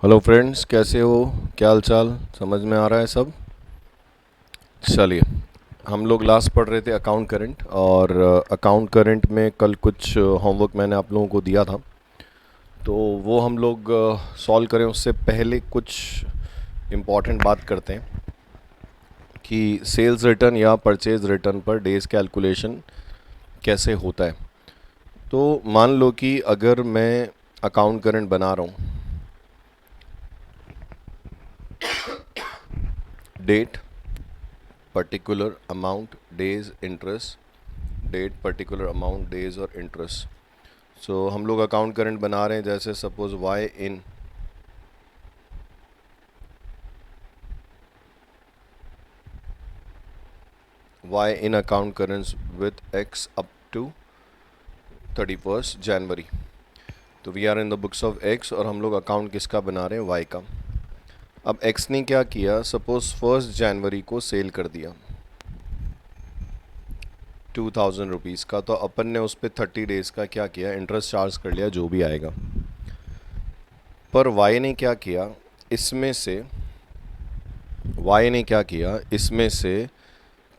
Hello friends, कैसे हो? क्या हाल चाल? समझ में आ रहा है सब? चलिए, हम लोग लास्ट पढ़ रहे थे अकाउंट करंट, और अकाउंट करंट में कल कुछ होमवर्क मैंने आप लोगों को दिया था, तो वो हम लोग सॉल्व करें उससे पहले कुछ इम्पॉर्टेंट बात करते हैं कि सेल्स रिटर्न या परचेज रिटर्न पर डेज कैलकुलेशन कैसे होता है। तो मान लो कि अगर मैं अकाउंट करंट बना रहा हूँ, date particular amount days interest, date particular amount days और इंटरेस्ट। सो हम लोग अकाउंट करंट बना रहे हैं, जैसे suppose y in account currents with x up to 31st January. तो we are in the books of x और हम लोग अकाउंट किसका बना रहे हैं? y का। अब x ने क्या किया? सपोज 1 जनवरी को सेल कर दिया 2000 रुपीज़ का, तो अपन ने उस पर 30 डेज़ का क्या किया? इंटरेस्ट चार्ज कर लिया, जो भी आएगा। पर y ने क्या किया? इसमें से y ने क्या किया? इसमें से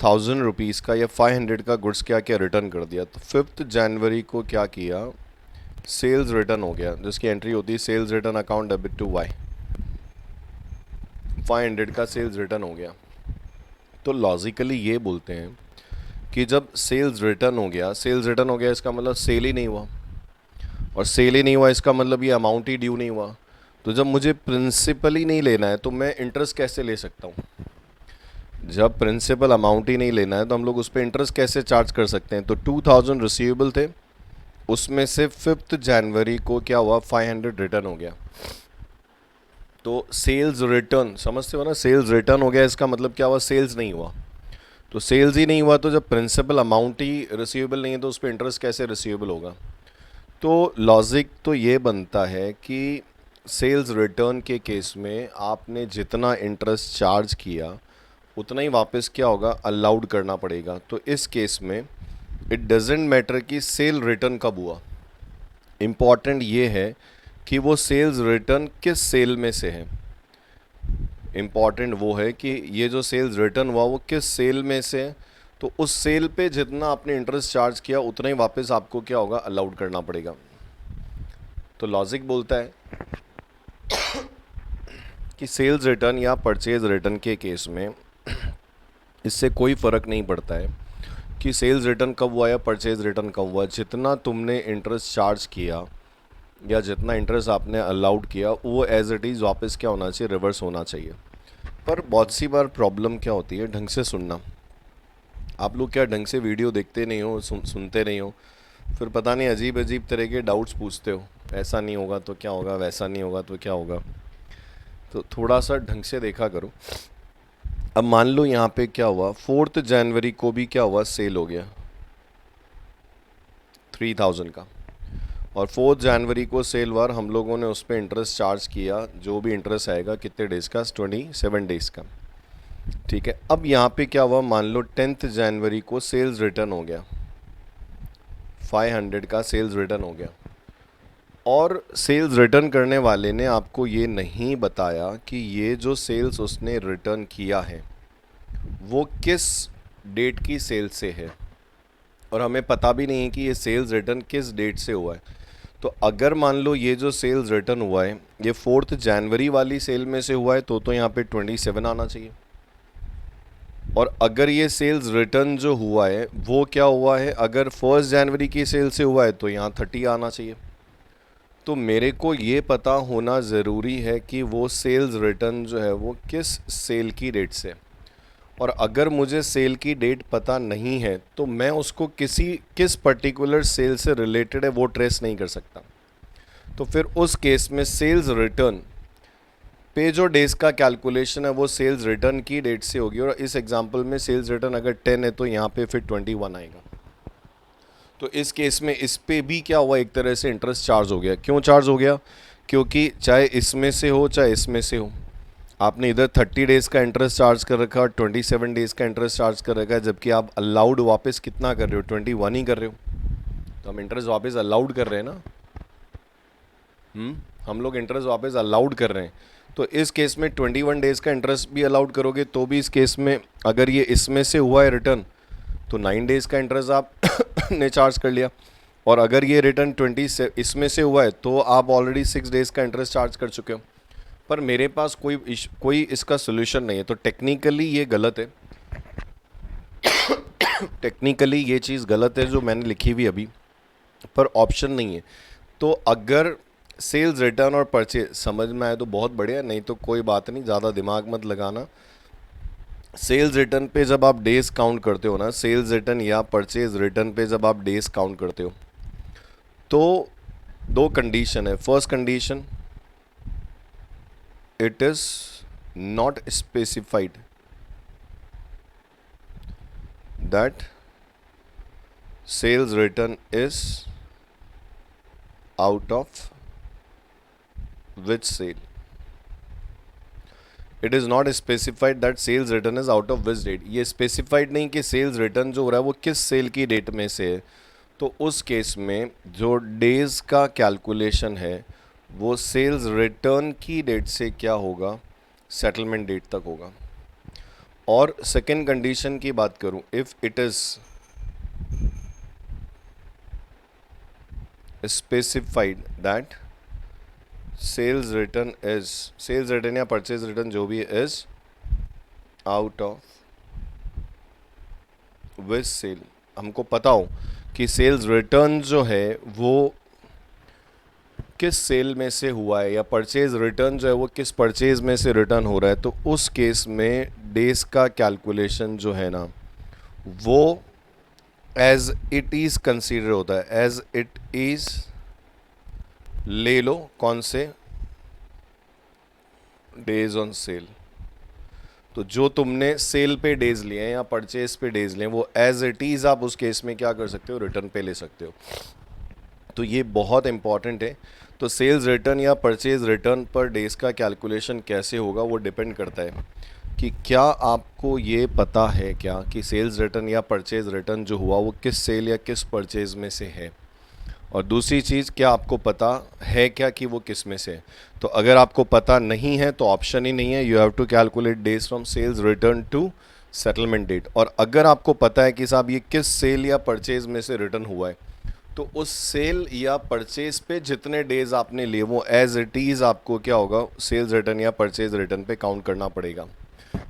1000 रुपीज़ का या 500 का गुड्स क्या किया? रिटर्न कर दिया। तो 5 जनवरी को क्या किया? सेल्स रिटर्न हो गया, जिसकी एंट्री होती है sales return account debit to Y. 500 का सेल्स रिटर्न हो गया। तो लॉजिकली ये बोलते हैं कि जब सेल्स रिटर्न हो गया, सेल्स रिटर्न हो गया इसका मतलब सेल ही नहीं हुआ, और सेल ही नहीं हुआ इसका मतलब ये अमाउंट ही ड्यू नहीं हुआ। तो जब मुझे प्रिंसिपल ही नहीं लेना है तो मैं इंटरेस्ट कैसे ले सकता हूँ? जब प्रिंसिपल अमाउंट ही नहीं लेना है तो हम लोग उस पर इंटरेस्ट कैसे चार्ज कर सकते हैं? तो 2000 रिसीवेबल थे, उसमें से 5 जनवरी को क्या हुआ? 500 रिटर्न हो गया। तो सेल्स रिटर्न, समझते हो ना? सेल्स रिटर्न हो गया इसका मतलब क्या हुआ? सेल्स नहीं हुआ। तो सेल्स ही नहीं हुआ तो जब प्रिंसिपल अमाउंट ही रिसीवेबल नहीं है तो उस पर इंटरेस्ट कैसे रिसीवेबल होगा? तो लॉजिक तो ये बनता है कि सेल्स रिटर्न के केस में आपने जितना इंटरेस्ट चार्ज किया उतना ही वापस क्या होगा? अलाउड करना पड़ेगा। तो इस केस में इट डजेंट मैटर कि सेल रिटर्न कब हुआ, इम्पॉर्टेंट ये है कि वो सेल्स रिटर्न किस सेल में से है। इम्पॉर्टेंट वो है कि ये जो सेल्स रिटर्न हुआ वो किस सेल में से है। तो उस सेल पे जितना आपने इंटरेस्ट चार्ज किया उतना ही वापस आपको क्या होगा? अलाउड करना पड़ेगा। तो लॉजिक बोलता है कि सेल्स रिटर्न या परचेज रिटर्न के केस में इससे कोई फ़र्क नहीं पड़ता है कि सेल्स रिटर्न कब हुआ या परचेज रिटर्न कब हुआ। जितना तुमने इंटरेस्ट चार्ज किया या जितना इंटरेस्ट आपने अलाउड किया वो एज इट इज़ वापस क्या होना चाहिए? रिवर्स होना चाहिए। पर बहुत सी बार प्रॉब्लम क्या होती है? ढंग से सुनना। आप लोग क्या ढंग से वीडियो देखते नहीं हो, सुनते नहीं हो, फिर पता नहीं अजीब अजीब तरह के डाउट्स पूछते हो। ऐसा नहीं होगा तो क्या होगा, वैसा नहीं होगा तो क्या होगा। तो थोड़ा सा ढंग से देखा करो। अब मान लो यहाँ पे क्या हुआ? 4 जनवरी को भी क्या हुआ? सेल हो गया 3000 का, और 4 जनवरी को सेल हुआ, हम लोगों ने उस पर इंटरेस्ट चार्ज किया, जो भी इंटरेस्ट आएगा कितने डेज़ का? 27 डेज़ का। ठीक है। अब यहाँ पे क्या हुआ? मान लो 10 जनवरी को सेल्स रिटर्न हो गया, 500 का सेल्स रिटर्न हो गया, और सेल्स रिटर्न करने वाले ने आपको ये नहीं बताया कि ये जो सेल्स उसने रिटर्न किया है वो किस डेट की सेल से है, और हमें पता भी नहीं है कि ये सेल्स रिटर्न किस डेट से हुआ है। तो अगर मान लो ये जो सेल्स रिटर्न हुआ है ये 4 जनवरी वाली सेल में से हुआ है तो यहाँ पे 27 आना चाहिए। और अगर ये सेल्स रिटर्न जो हुआ है वो क्या हुआ है? अगर 1 जनवरी की सेल से हुआ है तो यहाँ 30 आना चाहिए। तो मेरे को ये पता होना ज़रूरी है कि वो सेल्स रिटर्न जो है वो किस सेल की डेट से, और अगर मुझे सेल की डेट पता नहीं है तो मैं उसको किस पर्टिकुलर सेल से रिलेटेड है वो ट्रेस नहीं कर सकता। तो फिर उस केस में सेल्स रिटर्न पे जो डेज का कैलकुलेशन है वो सेल्स रिटर्न की डेट से होगी, और इस एग्जांपल में सेल्स रिटर्न अगर 10 है तो यहाँ पे फिर 21 आएगा। तो इस केस में इस पे भी क्या हुआ? एक तरह से इंटरेस्ट चार्ज हो गया। क्यों चार्ज हो गया? क्योंकि चाहे इसमें से हो चाहे इसमें से हो, आपने इधर 30 डेज़ का इंटरेस्ट चार्ज कर रखा और 27 डेज़ का इंटरेस्ट चार्ज कर रखा है, जबकि आप अलाउड वापस कितना कर रहे हो? 21 ही कर रहे हो। तो हम इंटरेस्ट वापस अलाउड कर रहे हैं ना। हम लोग इंटरेस्ट वापस अलाउड कर रहे हैं, तो इस केस में 21 डेज़ का इंटरेस्ट भी अलाउड करोगे तो भी इस केस में अगर ये इसमें से हुआ है रिटर्न तो 9 डेज़ का इंटरेस्ट आप ने चार्ज कर लिया, और अगर ये रिटर्न 20 से इसमें से हुआ है तो आप ऑलरेडी 6 डेज़ का इंटरेस्ट चार्ज कर चुके हो। पर मेरे पास कोई इसका सोल्यूशन नहीं है, तो टेक्निकली ये गलत है। टेक्निकली ये चीज़ गलत है जो मैंने लिखी हुई अभी, पर ऑप्शन नहीं है। तो अगर सेल्स रिटर्न और परचेज समझ में आए तो बहुत बढ़िया, नहीं तो कोई बात नहीं, ज़्यादा दिमाग मत लगाना। सेल्स रिटर्न पे जब आप डेज काउंट करते हो ना, सेल्स रिटर्न या परचेज रिटर्न पे जब आप डेज काउंट करते हो तो दो कंडीशन है। First condition, it is not specified that sales return is out of which sale. It is not specified that sales return is out of which date. ये specified नहीं कि सेल्स रिटर्न जो हो रहा है वो किस सेल की डेट में से है। तो उस केस में जो डेज का कैलकुलेशन है वो सेल्स रिटर्न की डेट से क्या होगा, सेटलमेंट डेट तक होगा। और सेकेंड कंडीशन की बात करूं, if it is specified that sales return या परचेज रिटर्न जो भी is out of which sale, हमको पता हो कि सेल्स रिटर्न जो है वो किस सेल में से हुआ है, या परचेज रिटर्न जो है वो किस परचेज में से रिटर्न हो रहा है, तो उस केस में डेज का कैलकुलेशन जो है ना वो एज इट इज़ कंसीडर होता है। एज इट इज़ ले लो कौन से, डेज ऑन सेल। तो जो तुमने सेल पे डेज लिए हैं या परचेज पे डेज लिए हैं वो एज इट इज़ आप उस केस में क्या कर सकते हो, रिटर्न पे ले सकते हो। तो ये बहुत इंपॉर्टेंट है। तो सेल्स रिटर्न या परचेज रिटर्न पर डेज का कैलकुलेशन कैसे होगा वो डिपेंड करता है कि क्या आपको ये पता है क्या कि सेल्स रिटर्न या परचेज रिटर्न जो हुआ वो किस सेल या किस परचेज में से है, और दूसरी चीज़ क्या आपको पता है क्या कि वो किस में से है। तो अगर आपको पता नहीं है तो ऑप्शन ही नहीं है, you have to calculate days from sales return to settlement date. और अगर आपको पता है कि साहब ये किस सेल या परचेज में से रिटर्न हुआ है तो उस सेल या परचेज पे जितने डेज आपने लिए वो एज इट इज़ आपको क्या होगा, सेल्स रिटर्न या परचेज रिटर्न पे काउंट करना पड़ेगा।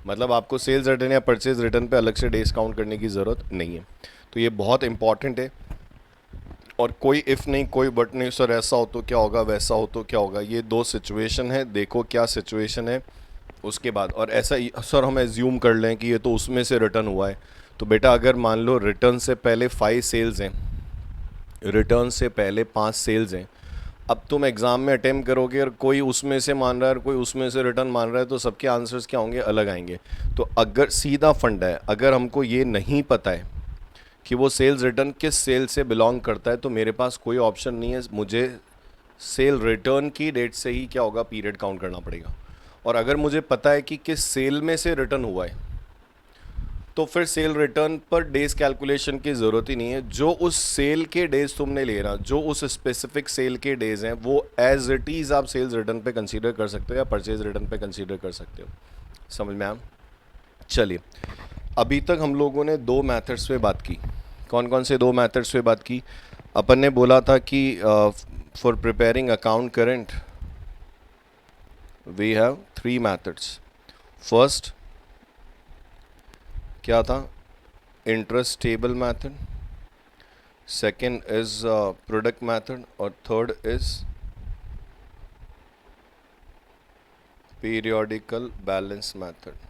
मतलब आपको सेल्स रिटर्न या परचेज रिटर्न पे अलग से डेज काउंट करने की ज़रूरत नहीं है। तो ये बहुत इंपॉर्टेंट है। और कोई इफ़ नहीं कोई बट नहीं, सर ऐसा हो तो क्या होगा, वैसा हो तो क्या होगा, ये दो सिचुएशन है, देखो क्या सिचुएशन है उसके बाद। और ऐसा सर हम एज्यूम कर लें कि ये तो उसमें से रिटर्न हुआ है, तो बेटा अगर मान लो रिटर्न से पहले 5 सेल्स हैं, रिटर्न से पहले 5 सेल्स हैं, अब तुम एग्ज़ाम में अटेम्प्ट करोगे और कोई उसमें से मान रहा है और कोई उसमें से रिटर्न मान रहा है तो सबके आंसर्स क्या होंगे, अलग आएंगे। तो अगर सीधा फंडा है, अगर हमको ये नहीं पता है कि वो सेल्स रिटर्न किस सेल से बिलोंग करता है तो मेरे पास कोई ऑप्शन नहीं है, मुझे सेल रिटर्न की डेट से ही क्या होगा, पीरियड काउंट करना पड़ेगा। और अगर मुझे पता है कि किस सेल में से रिटर्न हुआ है तो फिर सेल रिटर्न पर डेज कैलकुलेशन की ज़रूरत ही नहीं है। जो उस सेल के डेज तुमने लेना, जो उस स्पेसिफिक सेल के डेज हैं वो एज इट इज़ आप सेल्स रिटर्न पे कंसीडर कर सकते हो या परचेज रिटर्न पे कंसीडर कर सकते हो। समझ में आया? चलिए, अभी तक हम लोगों ने 2 मेथड्स पे बात की। कौन कौन से 2 मेथड्स पे बात की? अपन ने बोला था कि for preparing account current we have 3 methods. First क्या था, interest table method, second is product method, और third is periodical balance method.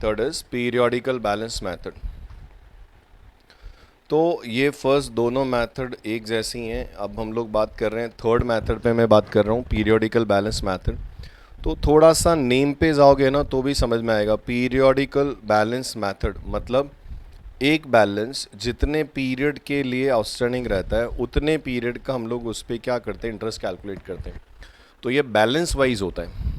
Third is periodical balance method. तो ये फर्स्ट दोनों मेथड एक जैसी हैं। अब हम लोग बात कर रहे हैं थर्ड मेथड पे, मैं बात कर रहा हूँ पीरियोडिकल बैलेंस मेथड। तो थोड़ा सा नेम पे जाओगे ना तो भी समझ में आएगा। पीरियोडिकल बैलेंस मेथड मतलब एक बैलेंस जितने पीरियड के लिए आउटस्टैंडिंग रहता है उतने पीरियड का हम लोग उस पर क्या करते हैं, इंटरेस्ट कैलकुलेट करते हैं। तो ये बैलेंस वाइज होता है।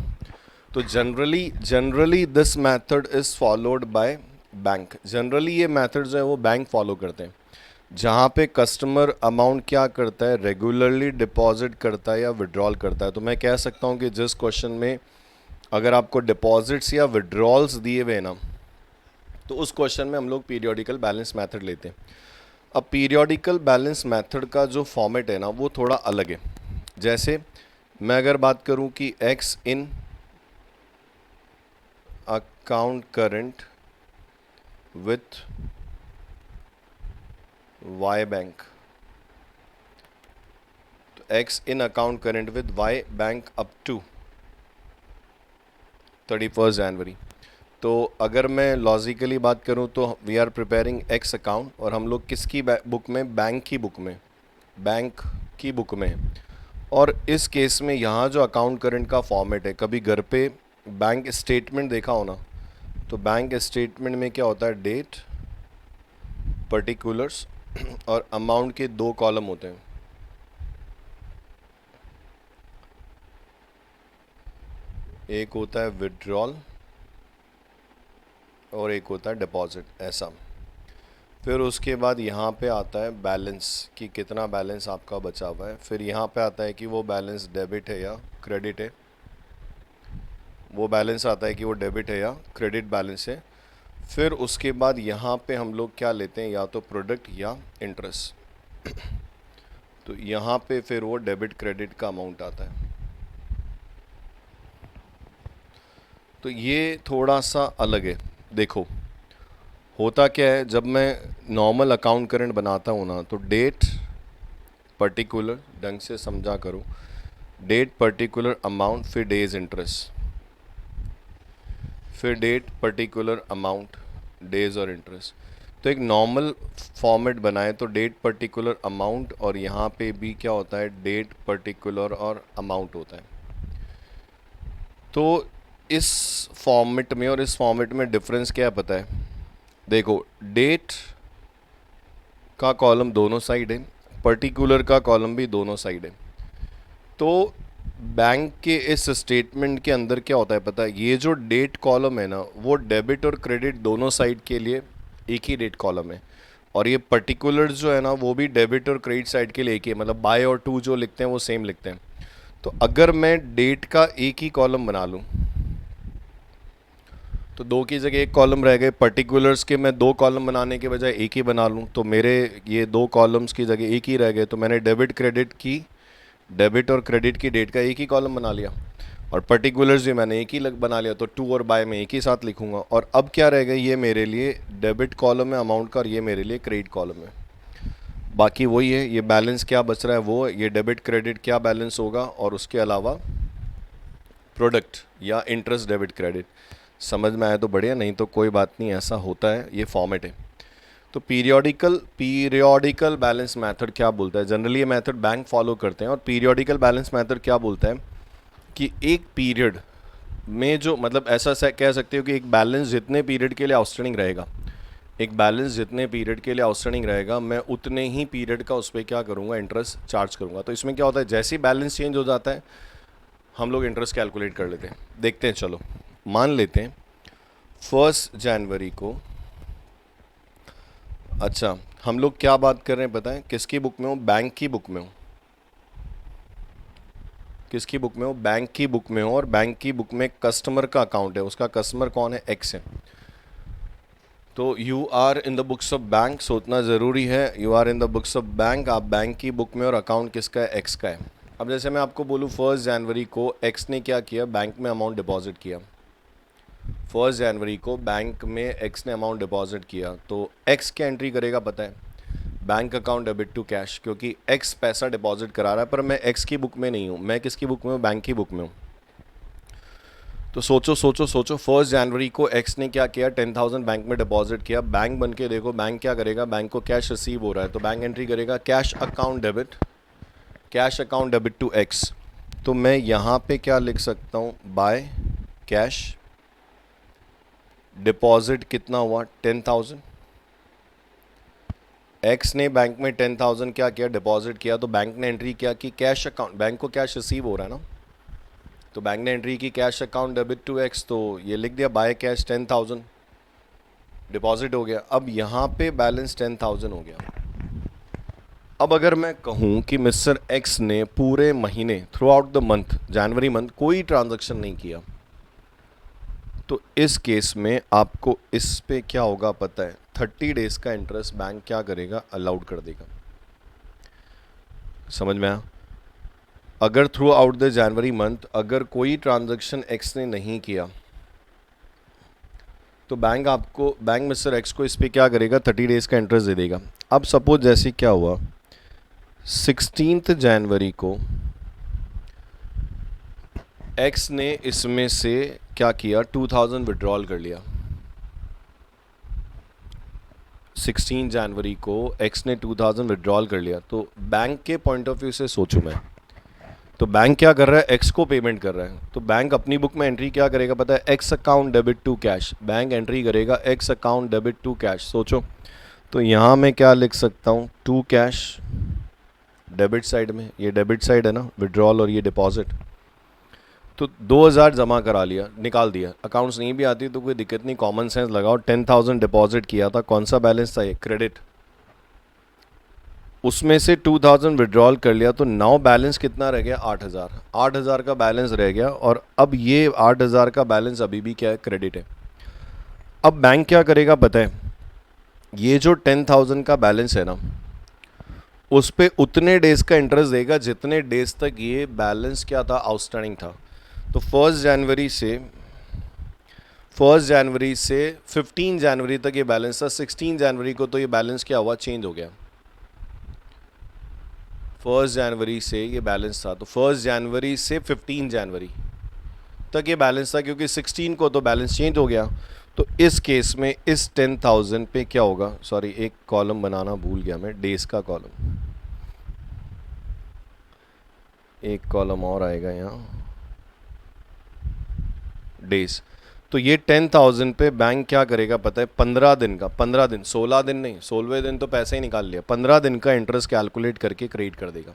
तो generally this method is followed by bank. Generally ये मेथड जो है वो बैंक फॉलो करते हैं। जहाँ पे कस्टमर अमाउंट क्या करता है, रेगुलरली डिपॉजिट करता है या विड्रॉल करता है। तो मैं कह सकता हूँ कि जिस क्वेश्चन में अगर आपको डिपॉजिट्स या विड्रॉल्स दिए हुए ना, तो उस क्वेश्चन में हम लोग पीरियोडिकल बैलेंस मेथड लेते हैं। अब पीरियोडिकल बैलेंस मेथड का जो फॉर्मेट है ना वो थोड़ा अलग है। जैसे मैं अगर बात करूं कि X in account current with Y bank, तो X in account current with Y bank up to 31 January. तो अगर मैं लॉजिकली बात करूं तो we are preparing X account, और हम लोग किसकी बुक में, बैंक की बुक में, बैंक की बुक में। और इस केस में यहाँ जो अकाउंट करंट का फॉर्मेट है, कभी घर पे बैंक स्टेटमेंट देखा हो ना, तो बैंक स्टेटमेंट में क्या होता है, डेट, पर्टिकुलर्स और अमाउंट के दो कॉलम होते हैं। एक होता है विड्रॉल और एक होता है डिपॉजिट, ऐसा। फिर उसके बाद यहाँ पे आता है बैलेंस, कि कितना बैलेंस आपका बचा हुआ है। फिर यहाँ पे आता है कि वो बैलेंस डेबिट है या क्रेडिट है, वो बैलेंस आता है कि वो डेबिट है या क्रेडिट बैलेंस है। फिर उसके बाद यहाँ पे हम लोग क्या लेते हैं, या तो प्रोडक्ट या इंटरेस्ट। तो यहाँ पे फिर वो डेबिट क्रेडिट का अमाउंट आता है। तो ये थोड़ा सा अलग है। देखो होता क्या है, जब मैं नॉर्मल अकाउंट करंट बनाता हूँ ना, तो डेट पर्टिकुलर, ढंग से समझा करो, डेट पर्टिकुलर अमाउंट, फिर डेज इंटरेस्ट, फिर डेट पर्टिकुलर अमाउंट, डेज और इंटरेस्ट। तो एक नॉर्मल फॉर्मेट बनाए तो डेट पर्टिकुलर अमाउंट, और यहाँ पे भी क्या होता है, डेट पर्टिकुलर और अमाउंट होता है। तो इस फॉर्मेट में और इस फॉर्मेट में डिफरेंस क्या है पता है? देखो, डेट का कॉलम दोनों साइड है, पर्टिकुलर का कॉलम भी दोनों साइड है। तो बैंक के इस स्टेटमेंट के अंदर क्या होता है पता है, ये जो डेट कॉलम है ना, वो डेबिट और क्रेडिट दोनों साइड के लिए एक ही डेट कॉलम है, और ये पर्टिकुलर जो है ना वो भी डेबिट और क्रेडिट साइड के लिए एक ही है, मतलब बाय और टू जो लिखते हैं वो सेम लिखते हैं। तो अगर मैं डेट का एक ही कॉलम बना लूँ, तो दो की जगह एक कॉलम रह गए, पर्टिकुलर्स के मैं दो कॉलम बनाने के बजाय एक ही बना लूँ, तो मेरे ये दो कॉलम्स की जगह एक ही रह गए। तो मैंने डेबिट क्रेडिट की, डेबिट और क्रेडिट की डेट का एक ही कॉलम बना लिया, और पर्टिकुलर्स भी मैंने एक ही बना लिया, तो टू और बाय में एक ही साथ लिखूंगा। और अब क्या रह गया, ये मेरे लिए डेबिट कॉलम है अमाउंट का, और ये मेरे लिए क्रेडिट कॉलम है। बाकी वही है, ये बैलेंस क्या बच रहा है वो, ये डेबिट क्रेडिट क्या बैलेंस होगा, और उसके अलावा प्रोडक्ट या इंटरेस्ट डेबिट क्रेडिट। समझ में आया तो बढ़िया, नहीं तो कोई बात नहीं, ऐसा होता है, ये फॉर्मेट है। तो पीरियोडिकल बैलेंस मेथड क्या बोलता है, जनरली ये मेथड बैंक फॉलो करते हैं। और पीरियोडिकल बैलेंस मेथड क्या बोलता है कि एक पीरियड में जो, मतलब ऐसा कह सकते हो कि एक बैलेंस जितने पीरियड के लिए आउटस्टैंडिंग रहेगा, एक बैलेंस जितने पीरियड के लिए आउटस्टैंडिंग रहेगा, मैं उतने ही पीरियड का उस पर क्या करूँगा, इंटरेस्ट चार्ज करूँगा। तो इसमें क्या होता है, जैसे ही बैलेंस चेंज हो जाता है हम लोग इंटरेस्ट कैलकुलेट कर लेते हैं। देखते हैं, चलो मान लेते हैं 1 जनवरी को, अच्छा हम लोग क्या बात कर रहे हैं बताएं, किसकी बुक में हो, बैंक की बुक में हो, किसकी बुक में हो, बैंक की बुक में हो, और बैंक की बुक में कस्टमर का अकाउंट है, उसका कस्टमर कौन है, एक्स है। तो you are in the books of bank, सोचना ज़रूरी है, you are in the books of bank, आप बैंक की बुक में, और अकाउंट किसका है, एक्स का है। अब जैसे मैं आपको बोलूँ 1 जनवरी को एक्स ने क्या किया, बैंक में अमाउंट डिपॉजिट किया। 1 जनवरी को बैंक में एक्स ने अमाउंट डिपॉजिट किया, तो एक्स क्या एंट्री करेगा पता है, bank account debit to cash, क्योंकि एक्स पैसा डिपॉजिट करा रहा है, पर मैं एक्स की बुक में नहीं हूँ, मैं किसकी बुक में हूँ, बैंक की बुक में हूँ। तो सोचो सोचो सोचो, 1 जनवरी को एक्स ने क्या किया, 10,000 बैंक में डिपॉजिट किया। बैंक बन के देखो, बैंक क्या करेगा, बैंक को कैश रिसीव हो रहा है, तो बैंक एंट्री करेगा cash account debit, cash account debit to X. तो मैं यहाँ पे क्या लिख सकता हूँ, बाय कैश, डिपॉजिट कितना हुआ, 10,000। एक्स ने बैंक में 10,000 क्या किया, डिपॉजिट किया, तो बैंक ने एंट्री किया कि कैश अकाउंट, बैंक को कैश रिसीव हो रहा है ना, तो बैंक ने एंट्री की cash account debit to X, तो ये लिख दिया बाय कैश 10,000, डिपॉजिट हो गया। अब यहाँ पे बैलेंस 10,000 हो गया, अब अगर मैं कहूँ कि मिस्टर एक्स ने पूरे महीने through out the month, January month, कोई ट्रांजैक्शन नहीं किया, तो इस केस में आपको इस पे क्या होगा पता है? 30 डेज का इंटरेस्ट बैंक क्या करेगा? अलाउड कर देगा। समझ में आया? अगर through out the January month अगर कोई ट्रांजैक्शन एक्स ने नहीं किया, तो बैंक मिस्टर एक्स को इस पे क्या करेगा? 30 डेज का इंटरेस्ट दे देगा। अब सपोज जैसे क्या हुआ, 16 जनवरी को एक्स ने इसमें से क्या किया? 2000 विड्रॉल कर लिया। 16 जनवरी को एक्स ने 2000 विड्रॉल कर लिया। तो बैंक के पॉइंट ऑफ व्यू से सोचूं मैं, तो बैंक क्या कर रहा है? एक्स को पेमेंट कर रहा है। तो बैंक अपनी बुक में एंट्री क्या करेगा पता है? X account debit to cash. Bank entry करेगा X account debit to cash. सोचो, तो यहाँ मैं क्या लिख सकता हूँ? टू कैश डेबिट साइड में, ये डेबिट साइड है ना, विड्रॉल, और ये डिपॉजिट। तो 2000 जमा करा लिया, निकाल दिया। अकाउंट्स नहीं भी आती तो कोई दिक्कत नहीं, कॉमन सेंस लगाओ। 10,000 डिपॉजिट किया था, कौन सा बैलेंस था ये? क्रेडिट। उसमें से 2000 विड्रॉल कर लिया, तो नाउ बैलेंस कितना रह गया? 8000। 8000 का बैलेंस रह गया, और अब ये 8000 का बैलेंस अभी भी क्या है? क्रेडिट है। अब बैंक क्या करेगा पता है? ये जो 10,000 का बैलेंस है ना, उस पे उतने डेज का इंटरेस्ट देगा जितने डेज तक ये बैलेंस क्या था? आउटस्टैंडिंग था। तो 1 जनवरी से 15 जनवरी तक ये बैलेंस था। 16 जनवरी को तो ये बैलेंस क्या हुआ? चेंज हो गया। 1 जनवरी से ये बैलेंस था, तो 1 जनवरी से 15 जनवरी तक ये बैलेंस था, क्योंकि 16 को तो बैलेंस चेंज हो गया। तो इस केस में इस 10,000 पे क्या होगा? सॉरी, एक कॉलम बनाना भूल गया मैं, डेज का कॉलम। एक कॉलम और आएगा यहाँ, डेज। तो ये 10,000 पे बैंक क्या करेगा पता है? 15 दिन का, 15 दिन, 16 दिन नहीं, 16वें दिन तो पैसे ही निकाल लिया, 15 दिन का इंटरेस्ट कैलकुलेट करके क्रेडिट कर देगा।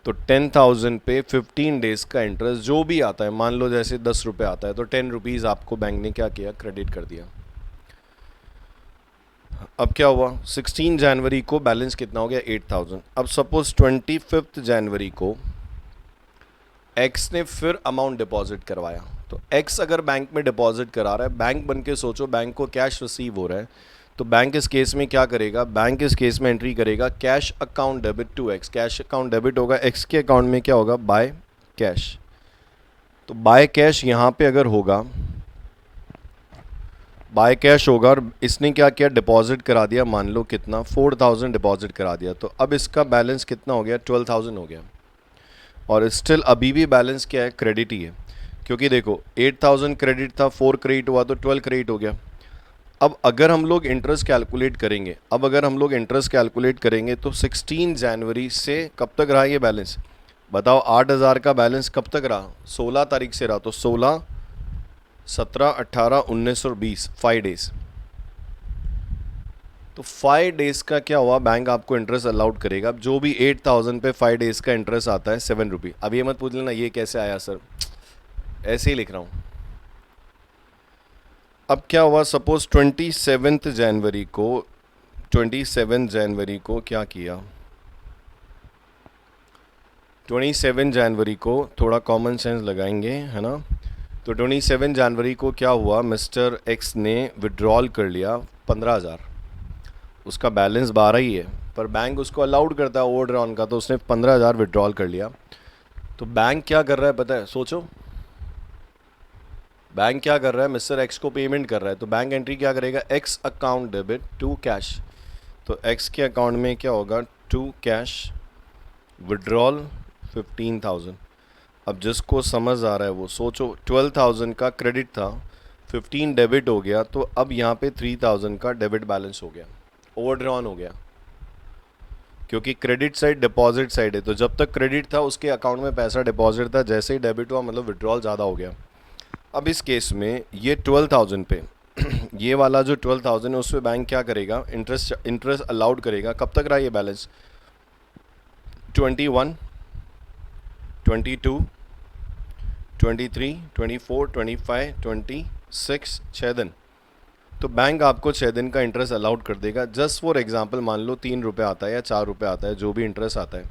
तो 10,000 पे 15 डेज का इंटरेस्ट जो भी आता है, मान लो जैसे 10 रुपये आता है, तो 10 रुपीज़ आपको बैंक ने क्या किया? क्रेडिट कर दिया। अब क्या हुआ? 16 जनवरी को बैलेंस कितना हो गया? 8,000। अब सपोज 25 जनवरी को एक्स ने फिर अमाउंट डिपॉजिट करवाया। तो एक्स अगर बैंक में डिपॉजिट करा रहा है, बैंक बन के सोचो, बैंक को कैश रिसीव हो रहा है, तो बैंक इस केस में क्या करेगा? बैंक इस केस में एंट्री करेगा cash account debit to X. Cash account debit होगा एक्स के अकाउंट में, क्या होगा? By cash. तो बाय कैश यहाँ पे अगर होगा, बाय कैश होगा, और इसने क्या किया? डिपॉजिट करा दिया, मान लो कितना? 4,000 डिपॉजिट करा दिया। तो अब इसका बैलेंस कितना हो गया? 12,000 हो गया। और स्टिल अभी भी बैलेंस क्या है? क्रेडिट ही है, क्योंकि देखो 8,000 क्रेडिट था, 4 क्रेडिट हुआ तो 12 क्रेडिट हो गया। अब अगर हम लोग इंटरेस्ट कैलकुलेट करेंगे, तो 16 जनवरी से कब तक रहा ये बैलेंस? बताओ, 8,000 का बैलेंस कब तक रहा? 16 तारीख से रहा। तो 16, 17, 18, 19 और 20, 5 डेज। तो 5 डेज का क्या हुआ? बैंक आपको इंटरेस्ट अलाउड करेगा। अब जो भी 8,000 पे 5 डेज का इंटरेस्ट आता है 7 रुपये। अब ये मत पूछ लेना ये कैसे आया सर, ऐसे ही लिख रहा हूँ। अब क्या हुआ? सपोज 27 जनवरी को क्या किया? 27 जनवरी को थोड़ा कॉमन सेंस लगाएंगे, है ना? तो 27 जनवरी को क्या हुआ? मिस्टर एक्स ने विड्रॉल कर लिया 15,000। उसका बैलेंस 12 ही है, पर बैंक उसको अलाउड करता है ओवर ड्रॉन का, तो उसने 15,000 विड्रॉल कर लिया। तो बैंक क्या कर रहा है पता है? सोचो, बैंक क्या कर रहा है? मिस्टर एक्स को पेमेंट कर रहा है। तो बैंक एंट्री क्या करेगा? X account debit to cash. तो एक्स के अकाउंट में क्या होगा? To cash withdrawal 15,000। अब जिसको समझ आ रहा है वो सोचो, 12,000 का क्रेडिट था, 15 डेबिट हो गया, तो अब यहाँ पे 3,000 का डेबिट बैलेंस हो गया, ओवरड्रॉन हो गया, क्योंकि क्रेडिट साइड डिपॉजिट साइड है। तो जब तक क्रेडिट था उसके अकाउंट में पैसा डिपॉजिट था, जैसे ही डेबिट हुआ मतलब विड्रॉल ज़्यादा हो गया। अब इस केस में ये 12,000 पे ये वाला जो 12,000 है उस पर बैंक क्या करेगा? इंटरेस्ट अलाउड करेगा। कब तक रहा ये बैलेंस? 21, 22, 23, 24, 25, 26, 6 दिन। तो बैंक आपको 6 दिन का इंटरेस्ट अलाउड कर देगा। जस्ट फॉर एग्जांपल मान लो 3 रुपये आता है या 4 रुपये आता है, जो भी इंटरेस्ट आता है।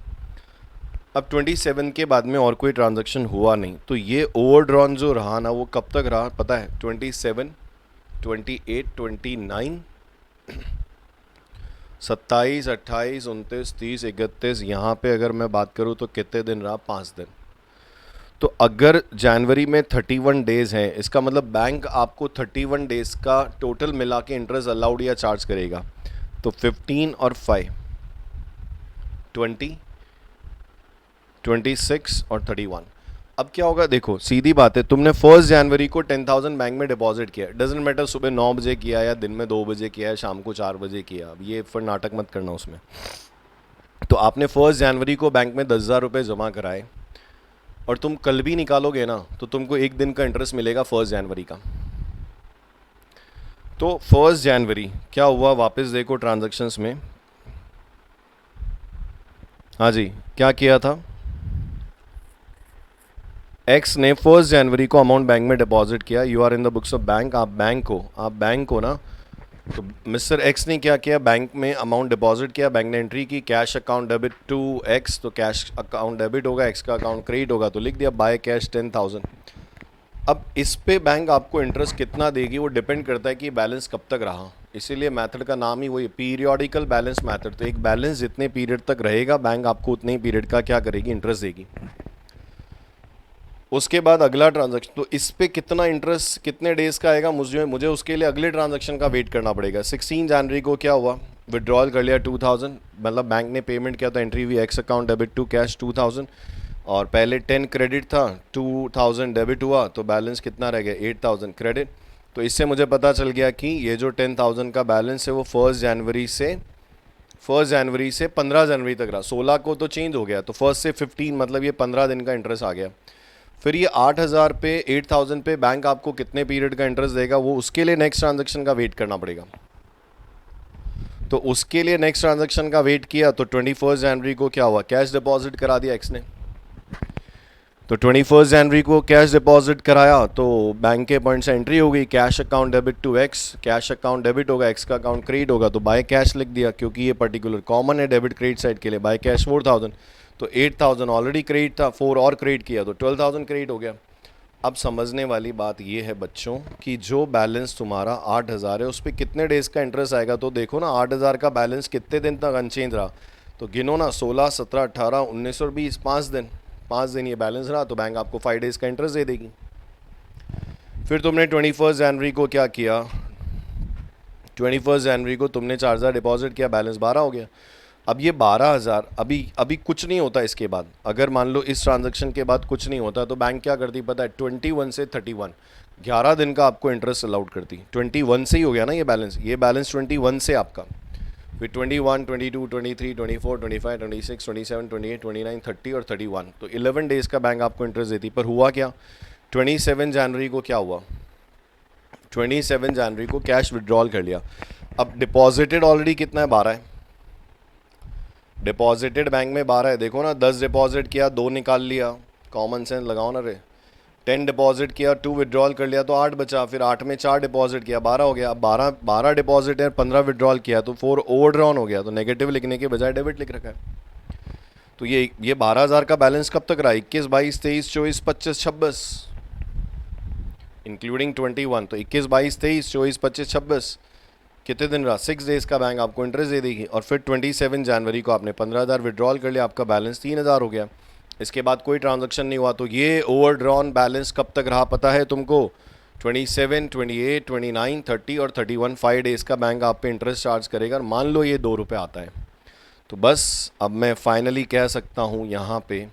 अब 27 के बाद में और कोई ट्रांजैक्शन हुआ नहीं, तो ये ओवरड्रॉन जो रहा ना, वो कब तक रहा पता है? 27, 28, 29, 27, 28, 29, 30, 31, यहाँ पे अगर मैं बात करूँ तो कितने दिन रहा? 5 दिन। तो अगर जनवरी में 31 डेज हैं, इसका मतलब बैंक आपको 31 डेज का टोटल मिला के इंटरेस्ट अलाउड या चार्ज करेगा। तो 15 और 5, 20, 26 और 31। अब क्या होगा? देखो सीधी बात है, तुमने 1 जनवरी को 10,000 बैंक में डिपॉजिट किया, डजेंट मैटर सुबह 9 बजे किया या दिन में 2 बजे किया या शाम को 4 बजे किया, अब ये फिर नाटक मत करना उसमें। तो आपने 1 जनवरी को बैंक में 10,000 रुपये जमा कराए और तुम कल भी निकालोगे ना, तो तुमको 1 दिन का इंटरेस्ट मिलेगा 1 जनवरी का। तो 1 जनवरी क्या हुआ? वापस देखो ट्रांजैक्शंस में। हाँ जी, क्या किया था? एक्स ने 1 जनवरी को अमाउंट बैंक में डिपॉजिट किया। You are in the books of bank. आप बैंक को ना, तो मिस्टर एक्स ने क्या किया? बैंक में अमाउंट डिपॉजिट किया, बैंक ने एंट्री की cash account debit to X, तो कैश अकाउंट डेबिट होगा, एक्स का अकाउंट क्रेडिट होगा, तो लिख दिया बाय कैश 10,000। अब इस पे बैंक आपको इंटरेस्ट कितना देगी वो डिपेंड करता है कि बैलेंस कब तक रहा। इसीलिए मेथड का नाम ही वही पीरियोडिकल बैलेंस मेथड। तो एक बैलेंस जितने पीरियड तक रहेगा, बैंक आपको उतने ही पीरियड का क्या करेगी? इंटरेस्ट देगी। उसके बाद अगला ट्रांजैक्शन, तो इस पे कितना इंटरेस्ट कितने डेज का आएगा, मुझे उसके लिए अगले ट्रांजैक्शन का वेट करना पड़ेगा। 16 जनवरी को क्या हुआ? विड्रॉल कर लिया 2,000, मतलब बैंक ने पेमेंट किया, तो एंट्री हुई X account debit to cash 2,000, और पहले 10 क्रेडिट था, 2,000 डेबिट हुआ, तो बैलेंस कितना रह गया? 8,000 क्रेडिट। तो इससे मुझे पता चल गया कि ये जो 10,000 का बैलेंस है वो 1 जनवरी से 15 जनवरी तक रहा। 16 को तो चेंज हो गया, तो 1 से 15 मतलब ये 15 दिन का इंटरेस्ट आ गया। फिर ये 8,000 पे 8,000 पे बैंक आपको कितने पीरियड का इंटरेस्ट देगा, वो उसके लिए नेक्स्ट ट्रांजैक्शन का वेट करना पड़ेगा। तो उसके लिए नेक्स्ट ट्रांजैक्शन का वेट किया, तो 21 जनवरी को क्या हुआ? कैश डिपॉजिट करा दिया एक्स ने। तो 21 जनवरी को कैश डिपॉजिट कराया, तो बैंक के पॉइंट से एंट्री हो गई cash account debit to X, cash account debit होगा, एक्स का अकाउंट क्रेडिट होगा, तो बाय कैश लिख दिया, क्योंकि ये पर्टिकुलर कॉमन है डेबिट क्रेडिट साइड के लिए। बाय कैश 4,000, तो 8,000 ऑलरेडी क्रेडिट था, 4 और क्रेडिट किया, तो 12,000 क्रेडिट हो गया। अब समझने वाली बात ये है बच्चों कि जो बैलेंस तुम्हारा 8,000 है, उस पर कितने डेज का इंटरेस्ट आएगा। तो देखो ना 8,000 का बैलेंस कितने दिन तक अनचेंज रहा, तो गिनो ना, 16, 17, 18, 19 और 20, 5 दिन ये बैलेंस रहा, तो बैंक आपको 5 डेज का इंटरेस्ट दे देगी। फिर तुमने 21 जनवरी को क्या किया? 21 जनवरी को तुमने 4,000 डिपॉजिट किया, बैलेंस 12 हो गया। अब ये 12,000 अभी कुछ नहीं होता इसके बाद। अगर मान लो इस ट्रांजैक्शन के बाद कुछ नहीं होता, तो बैंक क्या करती पता है? 21 से 31, 11 दिन का आपको इंटरेस्ट अलाउड करती। 21 से ही हो गया ना ये बैलेंस 21 से आपका। फिर 21, 22, 23, 24, 25, 26, 27, 28, 29, 30 और 31, तो 11 डेज का बैंक आपको इंटरेस्ट देती। पर हुआ क्या? 27 जनवरी को क्या हुआ? 27 जनवरी को कैश विड्रॉल कर लिया। अब डिपॉजिटेड ऑलरेडी कितना है? 12 है। डिपॉजिटेड बैंक में 12 है। देखो ना, 10 डिपॉजिट किया, 2 निकाल लिया, कॉमन सेंस लगाओ ना रे। 10 डिपॉजिट किया, 2 विड्रॉल कर लिया, तो 8 बचा। फिर 8 में 4 डिपॉजिट किया, 12 हो गया। अब 12 डिपॉजिट है, 15 विड्रॉल किया, तो 4 ओवरड्रॉन हो गया, तो नेगेटिव लिखने के बजाय डेबिट लिख रखा है। तो ये 12,000 का बैलेंस कब तक रहा? 21, 22, 23, 24, 25, 26 इंक्लूडिंग 21, तो 21, 22, 23, 24, 25, 26 कितने दिन रहा? 6 डेज का बैंक आपको इंटरेस्ट दे देगी। और फिर 27 जनवरी को आपने 15,000 विड्रॉल कर लिया, आपका बैलेंस 3,000 हो गया। इसके बाद कोई ट्रांजैक्शन नहीं हुआ, तो ये ओवरड्रॉन बैलेंस कब तक रहा पता है तुमको? 27, 28, 29, 30 और 31, 5 डेज का बैंक आप पे इंटरेस्ट चार्ज करेगा। और मान लो ये 2 रुपये आता है, तो बस अब मैं फाइनली कह सकता हूँ यहाँ पे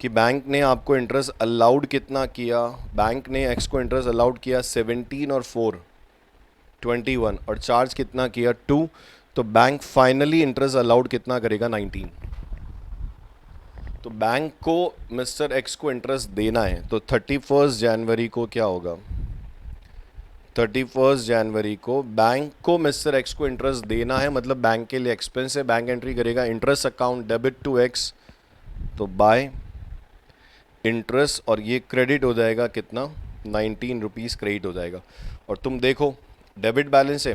कि बैंक ने आपको इंटरेस्ट अलाउड कितना किया? बैंक ने एक्स को इंटरेस्ट अलाउड किया 17 और 4, 21, और चार्ज कितना किया? 2। तो बैंक फाइनली इंटरेस्ट अलाउड कितना करेगा? 19। तो बैंक को मिस्टर एक्स को इंटरेस्ट देना है, तो 31 जनवरी को क्या होगा? 31 जनवरी को बैंक को मिस्टर एक्स को इंटरेस्ट देना है, मतलब बैंक के लिए एक्सपेंस है। बैंक एंट्री करेगा interest account debit to X, तो बाय इंटरेस्ट, और ये क्रेडिट हो जाएगा कितना? 19 रुपीज़ क्रेडिट हो जाएगा। और तुम देखो डेबिट बैलेंस है,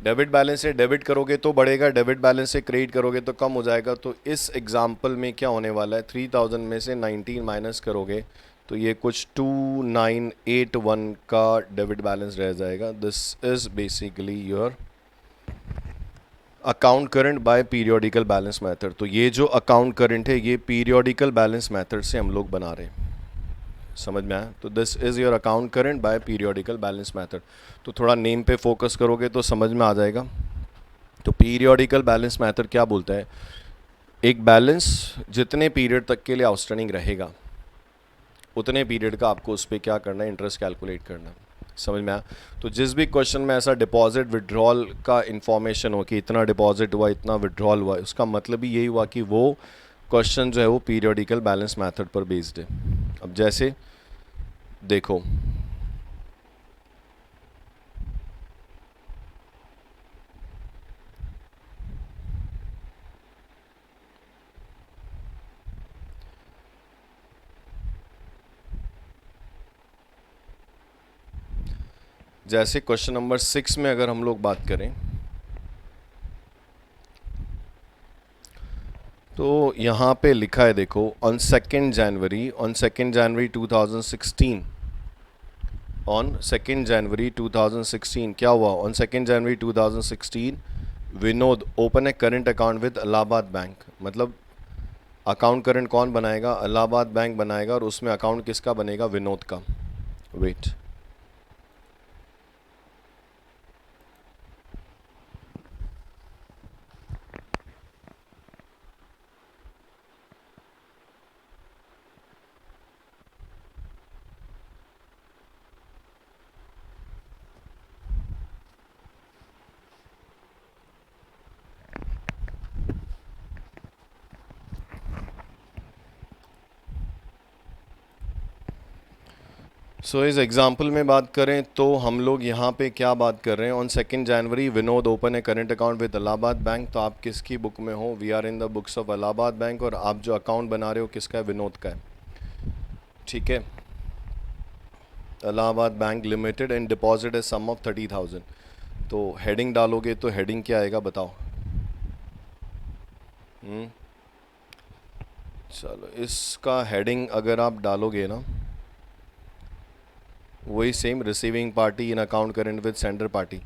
डेबिट बैलेंस से डेबिट करोगे तो बढ़ेगा, डेबिट बैलेंस से क्रेडिट करोगे तो कम हो जाएगा। तो इस एग्जाम्पल में क्या होने वाला है, 3000 में से 19 माइनस करोगे तो ये कुछ 2981 का डेबिट बैलेंस रह जाएगा। This is basically your account current by periodical balance method. तो ये जो अकाउंट करंट है ये पीरियोडिकल बैलेंस मेथड से हम लोग बना रहे हैं, समझ में आया। तो this is your account current by periodical balance method. तो थोड़ा नेम पे फोकस करोगे तो समझ में आ जाएगा। तो पीरियोडिकल बैलेंस मेथड क्या बोलता है, एक बैलेंस जितने पीरियड तक के लिए आउटस्टैंडिंग रहेगा उतने पीरियड का आपको उस पर क्या करना है, इंटरेस्ट कैलकुलेट करना है, समझ में आया। तो जिस भी क्वेश्चन में ऐसा डिपॉजिट विड्रॉल का इन्फॉर्मेशन हो कि इतना डिपॉजिट हुआ इतना विड्रॉल हुआ, उसका मतलब ही यही हुआ कि वो क्वेश्चन जो है वो पीरियोडिकल बैलेंस मेथड पर बेस्ड है। अब जैसे देखो, जैसे क्वेश्चन नंबर 6 में अगर हम लोग बात करें तो यहाँ पे लिखा है देखो, ऑन 2 जनवरी 2016, ऑन 2 जनवरी 2016 क्या हुआ, on 2 January 2016 Vinod open a current account with Allahabad bank. मतलब अकाउंट करंट कौन बनाएगा, इलाहाबाद बैंक बनाएगा, और उसमें अकाउंट किसका बनेगा, विनोद का। वेट, सो इस एग्जाम्पल में बात करें तो हम लोग यहाँ पे क्या बात कर रहे हैं, on 2 January Vinod open a current account with Allahabad bank. तो आप किसकी बुक में हो, we are in the books of Allahabad Bank, और आप जो अकाउंट बना रहे हो किसका है, विनोद का है, ठीक है। Allahabad Bank limited and deposit a sum of 30,000। तो हेडिंग डालोगे तो हेडिंग क्या आएगा बताओ। चलो इसका हेडिंग अगर आप डालोगे ना, वही same, receiving party in account current with sender party.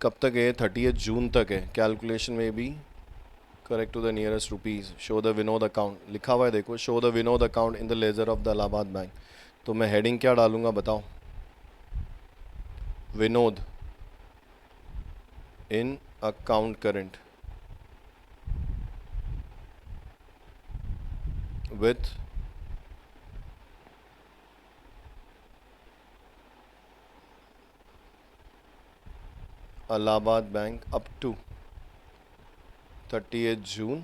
कब तक है, 30 जून तक है। कैलकुलेशन में भी correct to the nearest rupees, show the Vinod account लिखा हुआ है देखो, show the Vinod account in the ledger of the Allahabad bank. तो मैं हेडिंग क्या डालूंगा बताओ, Vinod in account current with Allahabad bank up to 30 June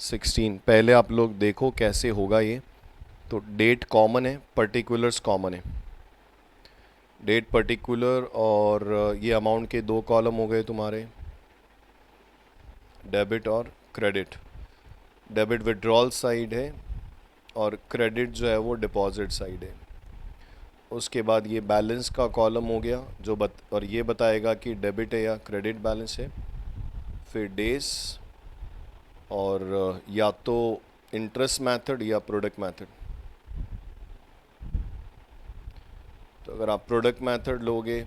16। पहले आप लोग देखो कैसे होगा ये। तो डेट कॉमन है, पर्टिकुलर्स कॉमन है, डेट पर्टिकुलर, और ये अमाउंट के दो कॉलम हो गए तुम्हारे, डेबिट और क्रेडिट। डेबिट विड्रॉल साइड है और क्रेडिट जो है वो डिपॉजिट साइड है। उसके बाद ये बैलेंस का कॉलम हो गया जो और ये बताएगा कि डेबिट है या क्रेडिट बैलेंस है। फिर डेज, और या तो इंटरेस्ट मेथड या प्रोडक्ट मेथड। तो अगर आप प्रोडक्ट मेथड लोगे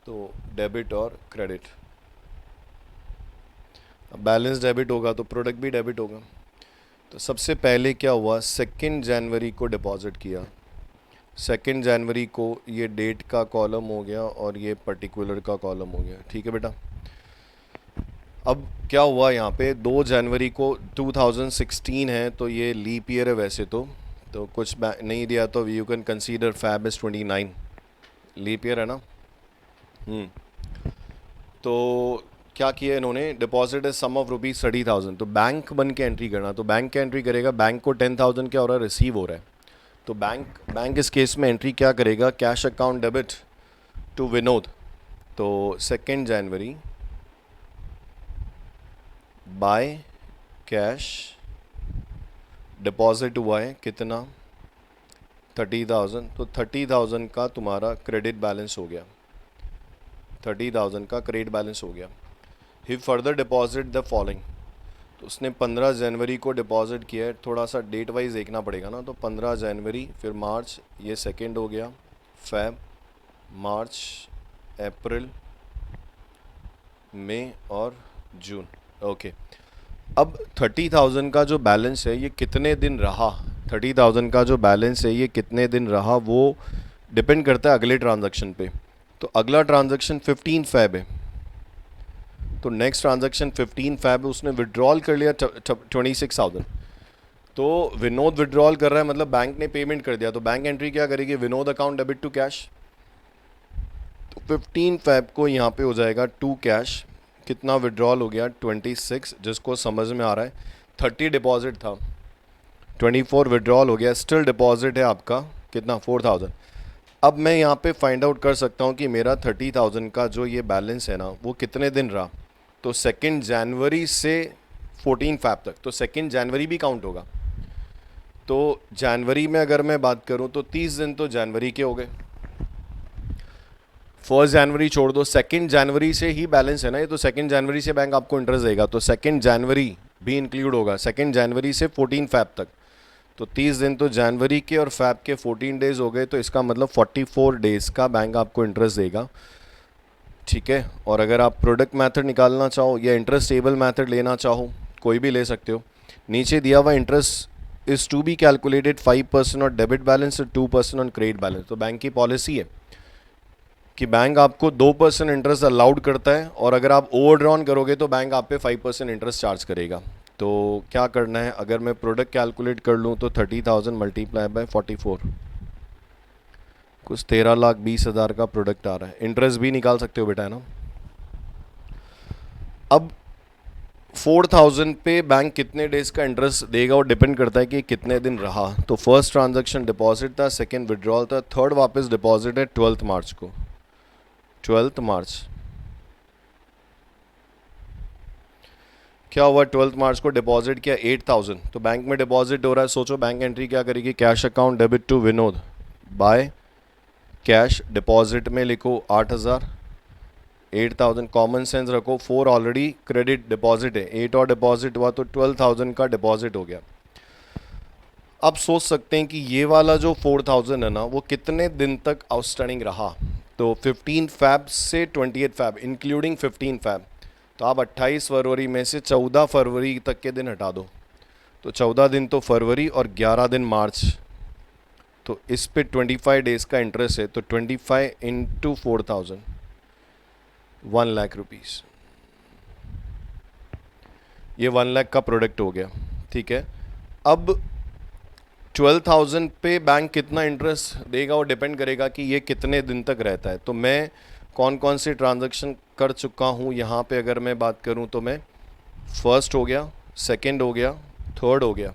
तो डेबिट और क्रेडिट, बैलेंस डेबिट होगा तो प्रोडक्ट भी डेबिट होगा। तो सबसे पहले क्या हुआ, 2 जनवरी को डिपॉजिट किया, 2 जनवरी को ये डेट का कॉलम हो गया और ये पर्टिकुलर का कॉलम हो गया, ठीक है बेटा। अब क्या हुआ यहाँ पे, 2 जनवरी को 2016 है तो ये लीप ईयर है वैसे तो कुछ नहीं दिया तो you can consider Feb is 29, leap year है ना। तो क्या किया इन्होंने, deposit is sum of rupees 30,000। तो बैंक बन के एंट्री करना, तो बैंक क्या एंट्री करेगा, बैंक को 10,000 क्या हो रहा है, रिसीव हो रहा है। तो बैंक इस केस में एंट्री क्या करेगा, cash account debit to Vinod. तो 2 जनवरी बाय कैश डिपॉजिट हुआ है कितना, 30,000, तो 30,000 का तुम्हारा क्रेडिट बैलेंस हो गया, 30,000 का क्रेडिट बैलेंस हो गया। ही फर्दर डिपॉजिट द फॉलोइंग, तो उसने 15 जनवरी को डिपॉजिट किया है, थोड़ा सा डेट वाइज देखना पड़ेगा ना, तो 15 जनवरी, फिर मार्च, ये सेकेंड हो गया, फेब, मार्च, अप्रैल, मई और जून। ओके, अब 30,000 का जो बैलेंस है ये कितने दिन रहा, 30,000 का जो बैलेंस है ये कितने दिन रहा वो डिपेंड करता है अगले ट्रांजैक्शन पे। तो अगला ट्रांजैक्शन 15 फेब है, तो नेक्स्ट ट्रांजैक्शन 15 फेब है, उसने विड्रॉल कर लिया 26,000। तो विनोद विड्रॉल कर रहा है, मतलब बैंक ने पेमेंट कर दिया, तो बैंक एंट्री क्या करेगी, Vinod account debit to cash. तो 15 फेब को यहाँ पे हो जाएगा टू कैश, कितना विड्रॉल हो गया 26, जिसको समझ में आ रहा है 30 डिपॉजिट था, 24 विड्रॉल हो गया, स्टिल डिपॉजिट है आपका कितना 4,000। अब मैं यहाँ पे फाइंड आउट कर सकता हूँ कि मेरा 30,000 का जो ये बैलेंस है ना वो कितने दिन रहा। तो 2 जनवरी से 14 फैब तक, तो 2 जनवरी भी काउंट होगा। तो जनवरी में अगर मैं बात करूँ तो 30 दिन तो जनवरी के हो गए, 1 जनवरी छोड़ दो, 2 जनवरी से ही बैलेंस है ना ये, तो 2 जनवरी से बैंक आपको इंटरेस्ट देगा, तो 2 जनवरी भी इंक्लूड होगा, 2 जनवरी से 14 फैब तक। तो 30 दिन तो जनवरी के और फैब के 14 डेज हो गए, तो इसका मतलब 44 डेज का बैंक आपको इंटरेस्ट देगा, ठीक है। और अगर आप प्रोडक्ट मेथड निकालना चाहो या इंटरेस्ट टेबल मेथड लेना चाहो कोई भी ले सकते हो। नीचे दिया हुआ interest is to be calculated 5% on debit balance और 2% ऑन क्रेडिट बैलेंस। तो बैंक की पॉलिसी है कि बैंक आपको 2% इंटरेस्ट अलाउड करता है, और अगर आप ओवर ड्रॉन करोगे तो बैंक आप पे 5% इंटरेस्ट चार्ज करेगा। तो क्या करना है, अगर मैं प्रोडक्ट कैलकुलेट कर लूँ तो 30,000 मल्टीप्लाई बाय 44, कुछ 13,20,000 का प्रोडक्ट आ रहा है। इंटरेस्ट भी निकाल सकते हो बेटा, है ना। अब 4,000 पे बैंक कितने डेज का इंटरेस्ट देगा और डिपेंड करता है कि कितने दिन रहा। तो फर्स्ट ट्रांजैक्शन डिपॉजिट था, सेकंड विड्रॉल था, थर्ड वापस डिपॉजिट है 12 मार्च को, 12 मार्च क्या हुआ, 12 मार्च को डिपॉजिट किया 8,000, तो बैंक में डिपॉजिट हो रहा है। सोचो बैंक एंट्री क्या करेगी, cash account debit to Vinod by cash, deposit में लिखो 8,000, 8,000 कॉमन सेंस रखो, 4 ऑलरेडी क्रेडिट डिपॉजिट है, 8 और डिपॉजिट हुआ तो 12,000 का डिपॉजिट हो गया। अब सोच सकते हैं कि ये वाला जो 4,000 है ना वो कितने दिन तक आउटस्टैंडिंग रहा। तो 15 फैब से 28 फैब इंक्लूडिंग 15 फैब, तो आप 28 फरवरी में से 14 फरवरी तक के दिन हटा दो, तो 14 दिन तो फरवरी और 11 दिन मार्च, तो इस पे 25 डेज़ का इंटरेस्ट है, तो 25 इंटू 4,000, 1 लाख रुपीज़, ये 1 लाख का प्रोडक्ट हो गया, ठीक है। अब 12,000 पे बैंक कितना इंटरेस्ट देगा वो डिपेंड करेगा कि ये कितने दिन तक रहता है। तो मैं कौन कौन सी ट्रांजैक्शन कर चुका हूँ यहाँ पे अगर मैं बात करूँ तो मैं फर्स्ट हो गया, सेकंड हो गया, थर्ड हो गया,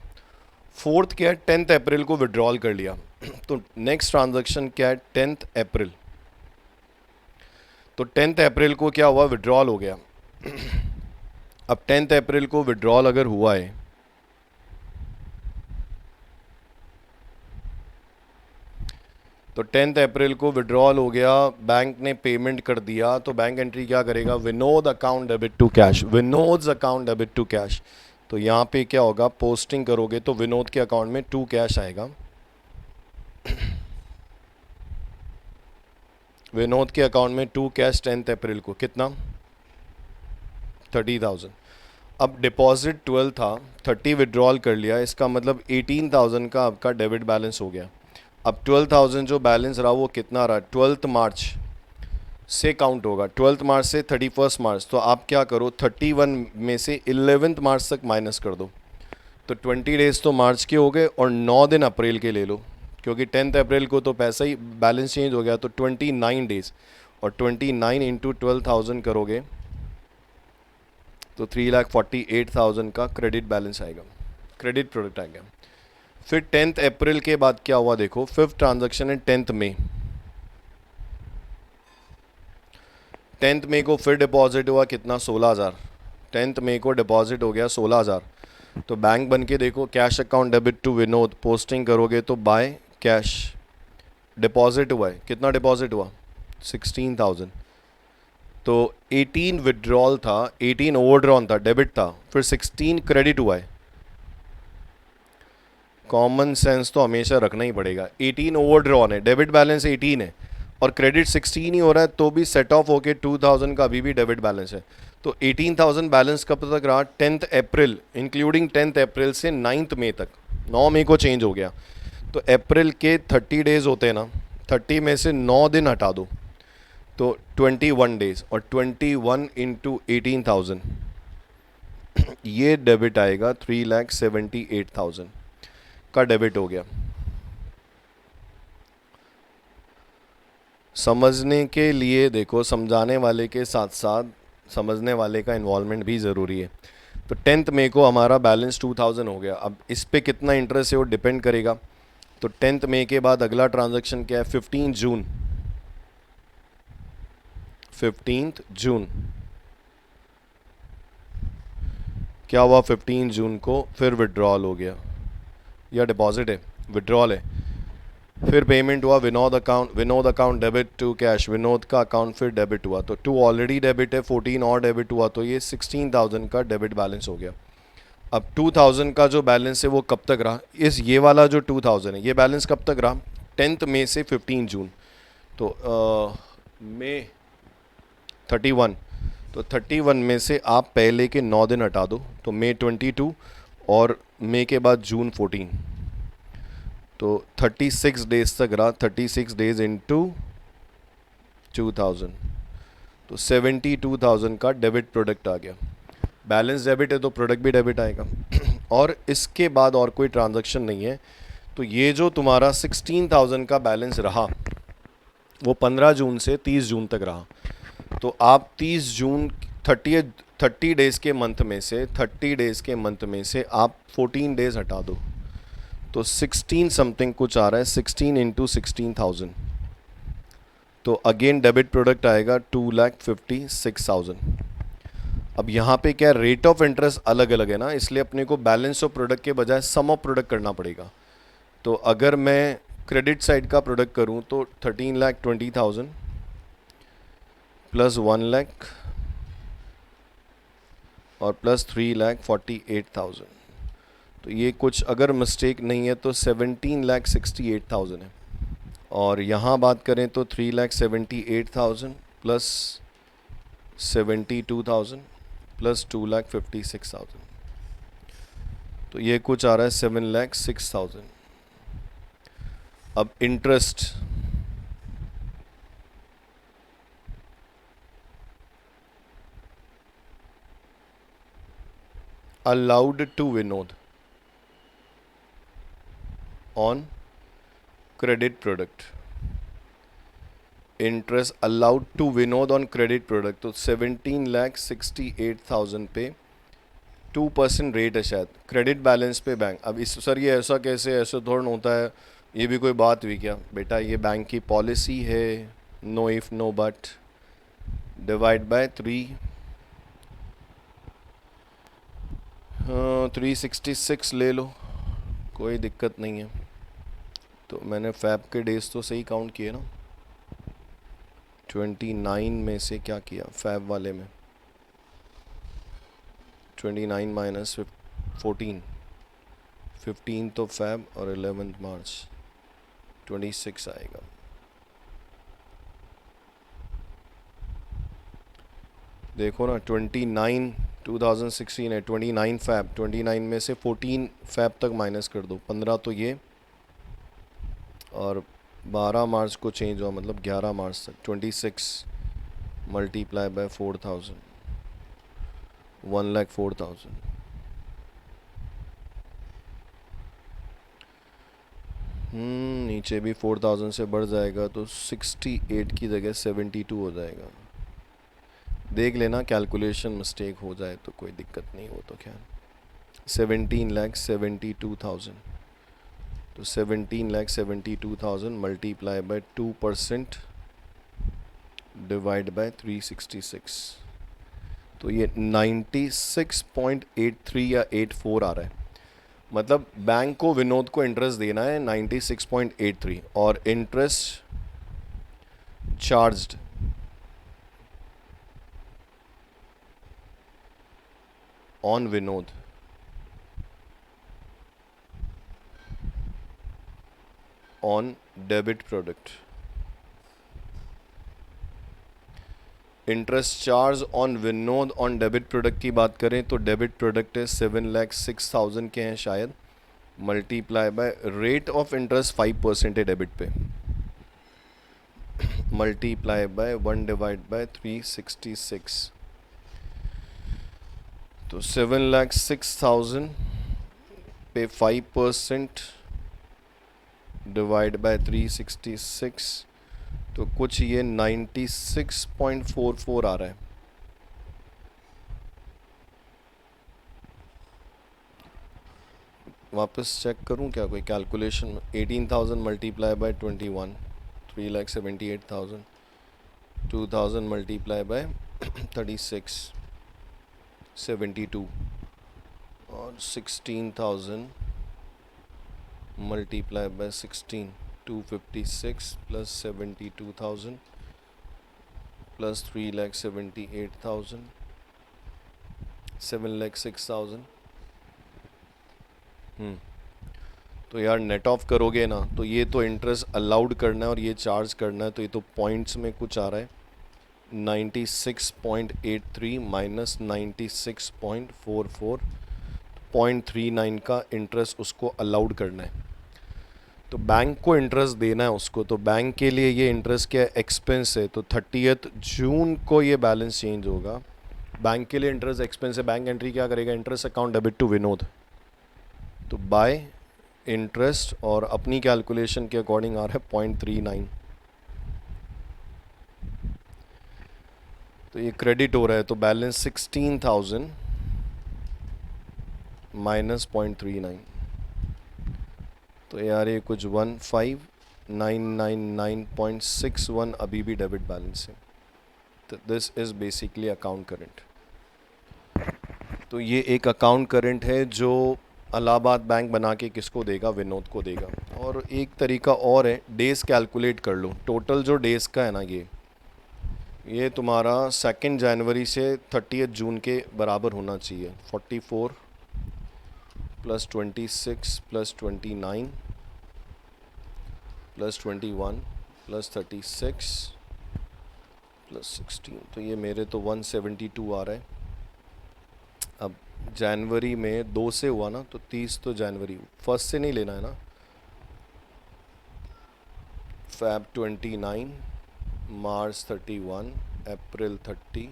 फोर्थ क्या है 10 अप्रैल को विड्रॉल कर लिया। तो नेक्स्ट ट्रांजैक्शन क्या है 10 अप्रैल, तो 10 अप्रैल को क्या हुआ विड्रॉल हो गया। अब 10 अप्रैल को विड्रॉल अगर हुआ है तो 10 अप्रैल को विड्रॉल हो गया, बैंक ने पेमेंट कर दिया, तो बैंक एंट्री क्या करेगा, Vinod account debit to cash, Vinod account debit to cash. तो यहाँ पे क्या होगा, पोस्टिंग करोगे तो विनोद के अकाउंट में 2 कैश आएगा, विनोद के अकाउंट में 2 कैश 10 अप्रैल को कितना 30,000। अब डिपॉजिट 12 था, 30 विड्रॉल कर लिया, इसका मतलब 18,000 का आपका डेबिट बैलेंस हो गया। अब 12,000 जो बैलेंस रहा वो कितना रहा, 12 मार्च से काउंट होगा, 12 मार्च से 31 मार्च, तो आप क्या करो 31 में से 11 मार्च तक माइनस कर दो, तो 20 डेज तो मार्च के हो गए और 9 दिन अप्रैल के ले लो, क्योंकि 10 अप्रैल को तो पैसा ही बैलेंस चेंज हो गया, तो 29 डेज, और 29 इंटू 12,000 करोगे तो 3,48,000 का क्रेडिट बैलेंस आएगा, क्रेडिट प्रोडक्ट आएगा। फिर 10 अप्रैल के बाद क्या हुआ देखो, फिफ्थ ट्रांजैक्शन है 10 मई, 10 मई को फिर डिपॉजिट हुआ कितना 16,000, 10 मई को डिपॉजिट हो गया 16,000। तो बैंक बन के देखो cash account debit to Vinod, posting करोगे तो बाय कैश डिपॉजिट हुआ है, कितना डिपॉजिट हुआ 16,000, तो 18 विड्रॉल था, 18 ओवरड्रॉन था, डेबिट था, फिर 16 क्रेडिट हुआ है। कॉमन सेंस तो हमेशा रखना ही पड़ेगा। 18 ओवरड्रॉन है, डेबिट बैलेंस 18 है और क्रेडिट 16 ही हो रहा है, तो भी सेट ऑफ होके 2000 का अभी भी डेबिट बैलेंस है। तो 18,000 बैलेंस कब तक रहा, 10th अप्रैल, इंक्लूडिंग 10th अप्रैल से 9th मई तक। 9 मई को चेंज हो गया, तो अप्रैल के 30 डेज होते हैं ना, 30 में से 9 दिन हटा दो तो 21 डेज, और 21 इंटू 18,000 ये डेबिट आएगा 3,78,000 का डेबिट हो गया। समझने के लिए देखो, समझाने वाले के साथ साथ समझने वाले का इन्वॉल्वमेंट भी ज़रूरी है। तो 10th मई को हमारा बैलेंस 2000 हो गया। अब इस पे कितना इंटरेस्ट है वो डिपेंड करेगा। तो 10th मई के बाद अगला ट्रांजैक्शन क्या है, 15 जून। 15th जून क्या हुआ, 15 जून को फिर विड्रॉल हो गया, या डिपॉजिट है, विड्रॉल है। फिर पेमेंट हुआ Vinod account debit to cash, Vinod का अकाउंट फिर डेबिट हुआ, तो 2 ऑलरेडी डेबिट है, 14 और डेबिट हुआ, तो ये 16,000 का डेबिट बैलेंस हो गया। अब 2000 का जो बैलेंस है वो कब तक रहा, ये वाला जो 2000 है ये बैलेंस कब तक रहा, 10th मई से 15 जून। तो मई 31, तो 31 में से आप पहले के 9 दिन हटा दो, तो मई 22 और मई के बाद जून 14, तो 36 डेज तक रहा। 36 डेज इंटू 2000, तो 72,000 का डेबिट प्रोडक्ट आ गया। बैलेंस डेबिट है तो प्रोडक्ट भी डेबिट आएगा। और इसके बाद और कोई ट्रांजैक्शन नहीं है। तो ये जो तुम्हारा 16,000 का बैलेंस रहा वो 15 जून से 30 जून तक रहा। तो आप 30 जून 30 डेज़ के मंथ में से 30 डेज़ के मंथ में से आप 14 डेज़ हटा दो, तो 16 समथिंग कुछ आ रहा है, 16 इंटू 16,000, तो अगेन डेबिट प्रोडक्ट आएगा 2,56,000। अब यहाँ पे क्या रेट ऑफ इंटरेस्ट अलग अलग है ना, इसलिए अपने को बैलेंस ऑफ प्रोडक्ट के बजाय सम ऑफ प्रोडक्ट करना पड़ेगा। तो अगर मैं क्रेडिट साइड का प्रोडक्ट करूँ तो 13,20,000 प्लस 1,00,000 और प्लस 3,48,000, तो ये कुछ अगर मिस्टेक नहीं है तो 17,68,000 है। और यहाँ बात करें तो 3,78,000 प्लस 72,000 प्लस 2,56,000, तो ये कुछ आ रहा है 7,06,000। अब interest allowed to Vinod on credit product, interest allowed to Vinod on credit product, तो 17,68,000 पे 2% रेट है शायद क्रेडिट बैलेंस पे बैंक। अब इस सर ये ऐसा कैसे, ऐसा थोड़ा ना होता है, ये भी कोई बात हुई क्या बेटा, ये बैंक की पॉलिसी है, no if no but, divide by 366 ले लो, कोई दिक्कत नहीं है। तो मैंने फैब के डेज तो सही काउंट किए ना, 29 में से क्या किया फैब वाले में, 29 माइनस 14, 15 तो फैब और 11 मार्च, 26 आएगा। देखो ना 29 2016 है, 29 फैब, 29 में से 14 फैब तक माइनस कर दो, 15 तो ये, और 12 मार्च को चेंज हुआ मतलब 11 मार्च तक, 26 मल्टीप्लाई बाय 4,000, 1,04,000। नीचे भी 4,000 से बढ़ जाएगा तो 68 की जगह 72 हो जाएगा। देख लेना कैलकुलेशन मिस्टेक हो जाए तो कोई दिक्कत नहीं हो, तो क्या 17,72,000, तो 17,72,000 मल्टीप्लाई बाय 2% डिवाइड बाय 366, तो ये 96.83 या 84 आ रहा है। मतलब बैंक को विनोद को इंटरेस्ट देना है 96.83 और interest charged on Vinod on debit product. Interest charge on Vinod on debit product की बात करें तो डेबिट प्रोडक्ट है 7,06,000 के हैं शायद, multiply by rate of interest 5% है डेबिट पे, मल्टीप्लाई बाय 1 डिवाइड बाय 366, तो 7,06,000 पे 5% डिवाइड बाय 366, तो कुछ ये 96.44 आ रहा है। वापस चेक करूं क्या कोई calculation? 18,000 multiply by 21, 3,78,000, 2,000 multiply by 36, 72, और 16,000 मल्टीप्लाई बाय 16, 256 प्लस 72,000 प्लस 3,78,000, 7,06,000। तो यार नेट ऑफ करोगे ना तो ये तो इंटरेस्ट अलाउड करना है और ये चार्ज करना है, तो ये तो पॉइंट्स में कुछ आ रहा है 96.83 माइनस 96.44, 0.39 का इंटरेस्ट उसको अलाउड करना है। तो बैंक को इंटरेस्ट देना है उसको, तो बैंक के लिए ये इंटरेस्ट क्या एक्सपेंस है, तो 30 जून को ये बैलेंस चेंज होगा। बैंक के लिए इंटरेस्ट एक्सपेंस है, बैंक एंट्री क्या करेगा, interest account debit to Vinod, तो बाय इंटरेस्ट, और अपनी कैलकुलेशन के अकॉर्डिंग आ रहा है 0.39, तो ये क्रेडिट हो रहा है, तो बैलेंस 16,000 माइनस 0.39, तो यार ये कुछ 15,999.61 अभी भी डेबिट बैलेंस है। तो this is basically account current. तो ये एक अकाउंट करंट है जो इलाहाबाद बैंक बना के किसको देगा, विनोद को देगा। और एक तरीका और है, डेज़ कैलकुलेट कर लो, टोटल जो डेज़ का है ना ये तुम्हारा 2 जनवरी से 30 जून के बराबर होना चाहिए। 44 plus 26 plus 29 plus 21 plus 36 plus 16, तो ये मेरे तो 172 आ रहा है। अब जनवरी में 2 से हुआ ना, तो 30 तो जनवरी फर्स्ट से नहीं लेना है ना, फैब 29, मार्च 31, अप्रैल 30,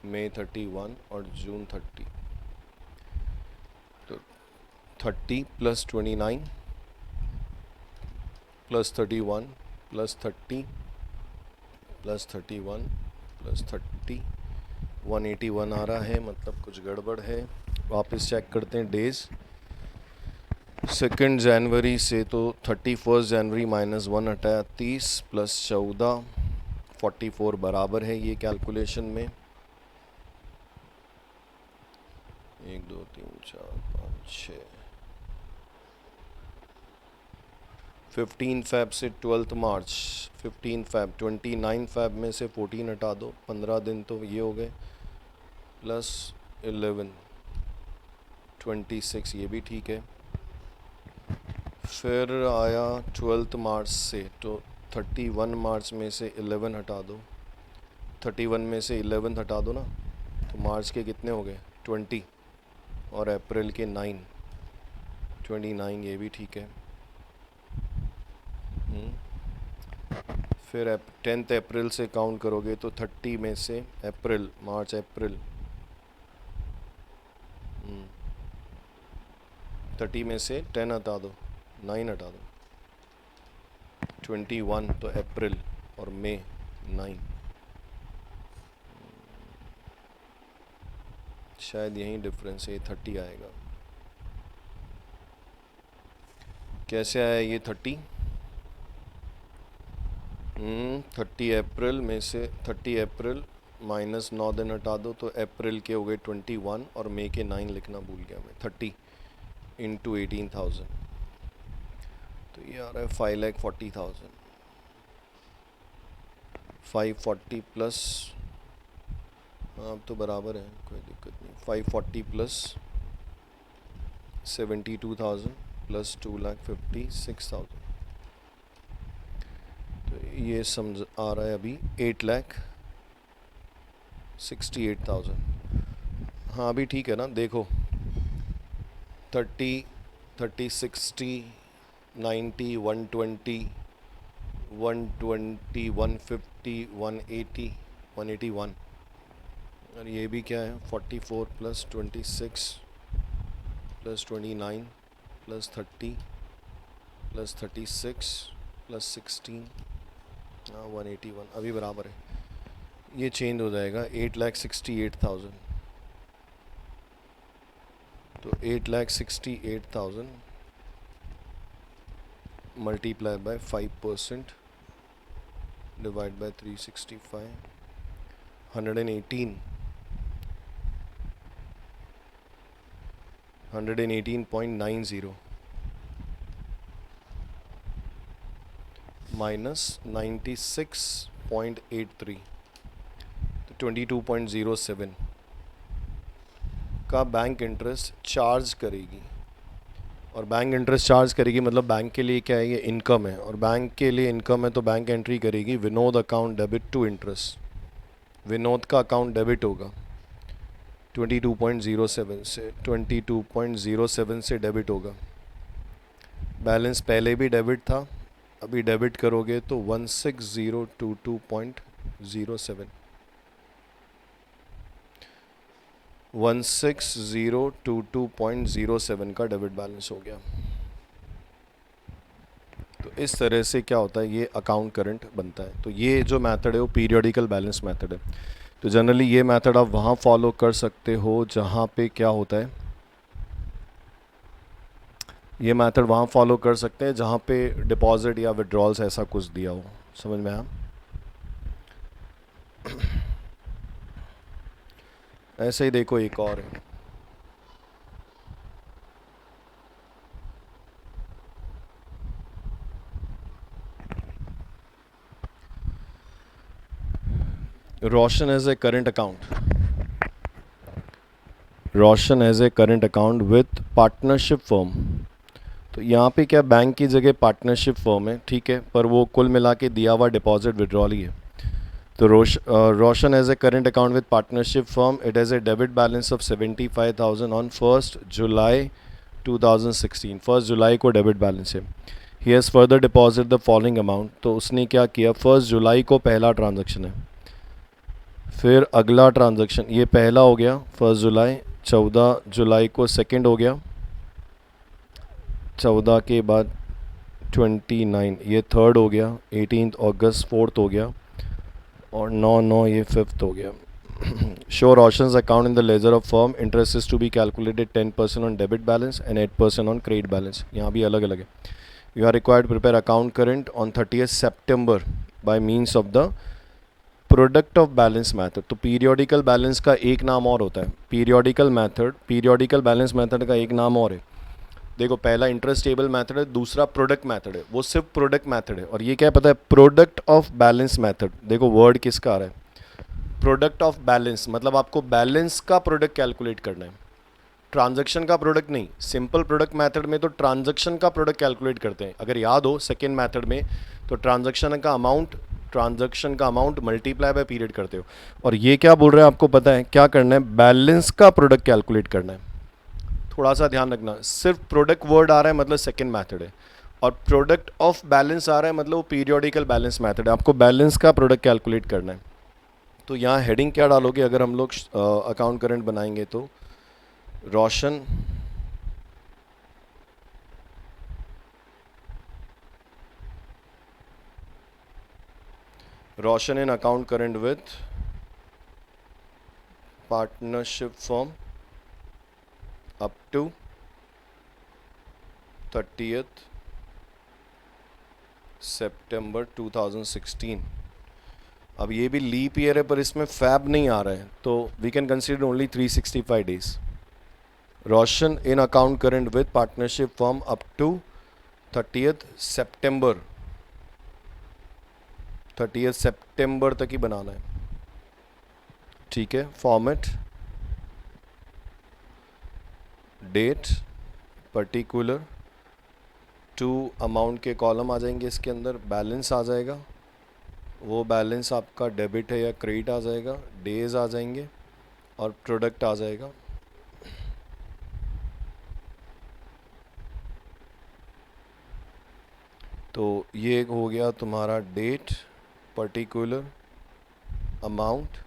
मई 31 और जून 30, तो 30 plus 29 plus 31 plus 30 plus 31 plus 30, 181 आ रहा है, मतलब कुछ गड़बड़ है। वापस चेक करते हैं डेज़। 2 जनवरी से तो 31 जनवरी माइनस 1 हटाया 30 प्लस 14, 44 बराबर है ये कैलकुलेशन में। 1 2 3 4 5 6, 15 फैब से 12 मार्च, 15 फैब, 29 फैब में से 14 हटा दो, 15 दिन तो ये हो गए, प्लस 11, 26 ये भी ठीक है। फिर आया 12 मार्च से, तो 31 मार्च में से 11 हटा दो, 31 में से 11 हटा दो ना, तो मार्च के कितने हो गए 20, और अप्रैल के 9, 29 ये भी ठीक है। फिर 10 अप्रैल से काउंट करोगे तो 30 में से अप्रैल, मार्च अप्रैल, 30 में से 10 हटा दो, 9 हटा दो, 21 तो अप्रैल और मई 9, शायद यही डिफरेंस है, 30 आएगा। कैसे आया ये 30? 30 अप्रैल में से 30 अप्रैल माइनस 9 दिन हटा दो, तो अप्रैल के हो गए 21 और मई के 9 लिखना भूल गया मैं। 30 इंटू 18,000, तो ये आ रहा है 5,40,000। 540 प्लस, हाँ अब तो बराबर है, कोई दिक्कत नहीं। 540 प्लस 72,000 प्लस 2,56,000, तो ये समझ आ रहा है अभी 8,68,000। हाँ अभी ठीक है ना, देखो 30, 30, 60, 90, 120, 120, 150, 180, 181, और ये भी क्या है 44 plus 26 plus 29 plus 30 plus 36 plus 16, हाँ 181, अभी बराबर है। ये चेंज हो जाएगा 8,68,000, तो 8,68,000 multiply by 5% divide by 365, 118, 118.90 minus 96.83, तो 22.07 का बैंक इंटरेस्ट चार्ज करेगी। और बैंक इंटरेस्ट चार्ज करेगी मतलब बैंक के लिए क्या है, ये इनकम है, और बैंक के लिए इनकम है तो बैंक एंट्री करेगी Vinod account debit to interest. Vinod का अकाउंट डेबिट होगा 22.07 से, 22.07 से डेबिट होगा। बैलेंस पहले भी डेबिट था, अभी डेबिट करोगे तो 16,022.07, 16,022.07 का डेबिट बैलेंस हो गया। तो इस तरह से क्या होता है, ये अकाउंट करंट बनता है। तो ये जो मेथड है वो पीरियोडिकल बैलेंस मेथड है। तो जनरली ये मेथड आप वहाँ फॉलो कर सकते हो जहाँ पे क्या होता है, ये मेथड वहाँ फॉलो कर सकते हैं जहाँ पे डिपॉजिट या विड्रॉल्स ऐसा कुछ दिया हो। समझ में आया? ऐसे ही देखो एक और है, Roshan as a current account, Roshan as a current account with partnership firm. तो यहाँ पे क्या बैंक की जगह पार्टनरशिप फर्म है, ठीक है, पर वो कुल मिला के दिया हुआ डिपॉजिट विड्रॉल ही है। तो Roshan as a current account with partnership firm, it has a debit balance of 75,000 on 1 July 2016। 1 जुलाई को डेबिट बैलेंस है। He has further deposit the following amount, तो उसने क्या किया, 1 जुलाई को पहला ट्रांजैक्शन है, फिर अगला ट्रांजैक्शन, ये पहला हो गया 1 जुलाई, 14 जुलाई को सेकंड हो गया, 14 के बाद 29 ये थर्ड हो गया, 18 अगस्त फोर्थ हो गया, और 9/9 ये फिफ्थ हो गया। Show Roshan's account in the ledger of firm, interest is to be calculated 10% on debit balance and 8% on credit balance. यहाँ भी अलग अलग है। You are required to prepare account current on 30 September by means of the product of balance method. तो periodical balance का एक नाम और होता है, periodical method, periodical balance method का एक नाम और है। देखो पहला इंटरेस्ट टेबल मेथड है, दूसरा प्रोडक्ट मेथड है, वो सिर्फ प्रोडक्ट मेथड है। और ये क्या पता है, प्रोडक्ट ऑफ बैलेंस मेथड। देखो वर्ड किसका आ रहा है, प्रोडक्ट ऑफ बैलेंस, मतलब आपको बैलेंस का प्रोडक्ट कैलकुलेट करना है, ट्रांजैक्शन का प्रोडक्ट नहीं। सिंपल प्रोडक्ट मेथड में तो ट्रांजैक्शन का प्रोडक्ट कैलकुलेट करते हैं, अगर याद हो सेकेंड मेथड में तो ट्रांजैक्शन का अमाउंट मल्टीप्लाई बाय पीरियड करते हो। और ये क्या बोल रहे हैं आपको पता है क्या करना है, बैलेंस का प्रोडक्ट कैलकुलेट करना है। थोड़ा सा ध्यान रखना, सिर्फ प्रोडक्ट वर्ड आ रहा है मतलब सेकेंड मेथड है, और प्रोडक्ट ऑफ बैलेंस आ रहा है मतलब वो पीरियोडिकल बैलेंस मेथड है। आपको बैलेंस का प्रोडक्ट कैलकुलेट करना है। तो यहाँ हेडिंग क्या डालोगे अगर हम लोग अकाउंट करंट बनाएंगे, तो Roshan in account current with partnership firm up to 30th September 2016। अब ये भी लीप ईयर है पर इसमें फैब नहीं आ रहा है, तो we can consider only 365 days. Roshan in account current with partnership firm up to 30th सितंबर तक ही बनाना है, ठीक है। Format, date, particular, to amount के कॉलम आ जाएंगे, इसके अंदर बैलेंस आ जाएगा, वो बैलेंस आपका डेबिट है या क्रेडिट आ जाएगा, डेज आ जाएंगे और प्रोडक्ट आ जाएगा। तो ये हो गया तुम्हारा डेट, पर्टिकुलर, अमाउंट,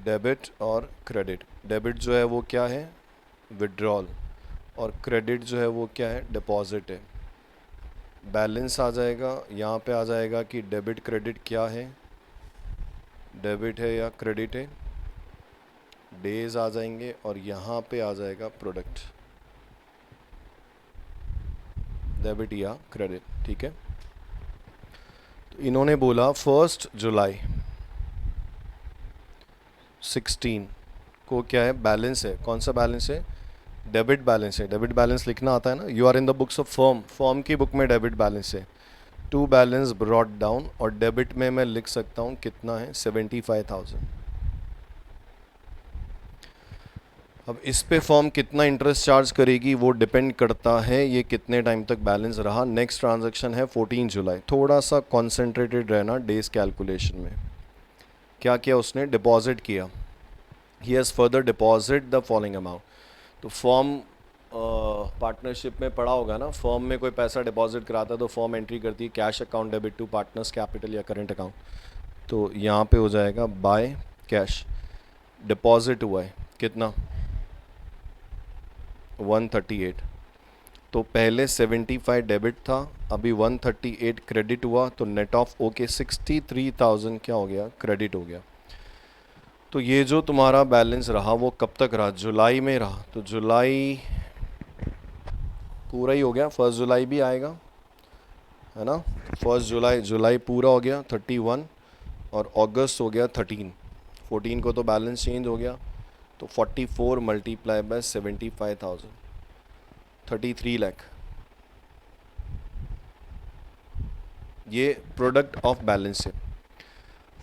डेबिट और क्रेडिट। डेबिट जो है वो क्या है, विड्रॉल, और क्रेडिट जो है वो क्या है, डिपॉजिट है। बैलेंस आ जाएगा, यहाँ पे आ जाएगा कि डेबिट क्रेडिट क्या है, डेबिट है या क्रेडिट है, डेज आ जाएंगे और यहाँ पे आ जाएगा प्रोडक्ट, डेबिट या क्रेडिट, ठीक है। तो इन्होंने बोला 1 जुलाई 16 को क्या है, बैलेंस है। कौन सा बैलेंस है, डेबिट बैलेंस है। डेबिट बैलेंस लिखना आता है ना, you are in the books of firm, firm की बुक में डेबिट बैलेंस है। टू बैलेंस ब्रॉट डाउन, और डेबिट में मैं लिख सकता हूँ कितना है, 75,000। अब इस पे फर्म कितना इंटरेस्ट चार्ज करेगी वो डिपेंड करता है ये कितने टाइम तक बैलेंस रहा। नेक्स्ट ट्रांजैक्शन है 14 जुलाई। थोड़ा सा कॉन्सेंट्रेटेड रहना डेज कैलकुलेशन में। क्या किया उसने, डिपॉजिट किया, ही has further deposit the following amount. तो फर्म पार्टनरशिप में पड़ा होगा ना, फर्म में कोई पैसा डिपॉजिट कराता है तो फर्म एंट्री करती है cash account debit to partners capital या करंट अकाउंट। तो यहाँ पे हो जाएगा बाय कैश, डिपॉजिट हुआ है कितना, 138। तो पहले 75 डेबिट था, अभी 138 क्रेडिट हुआ, तो नेट ऑफ ओके 63,000 क्या हो गया, क्रेडिट हो गया। तो ये जो तुम्हारा बैलेंस रहा वो कब तक रहा, जुलाई में रहा। तो जुलाई पूरा ही हो गया, 1 जुलाई भी आएगा, है ना। 1 जुलाई, जुलाई पूरा हो गया 31, और अगस्त हो गया 13। 14 को तो बैलेंस चेंज हो गया, तो 44 मल्टीप्लाई बाय 75,000, 33 लाख। ये प्रोडक्ट ऑफ बैलेंस है।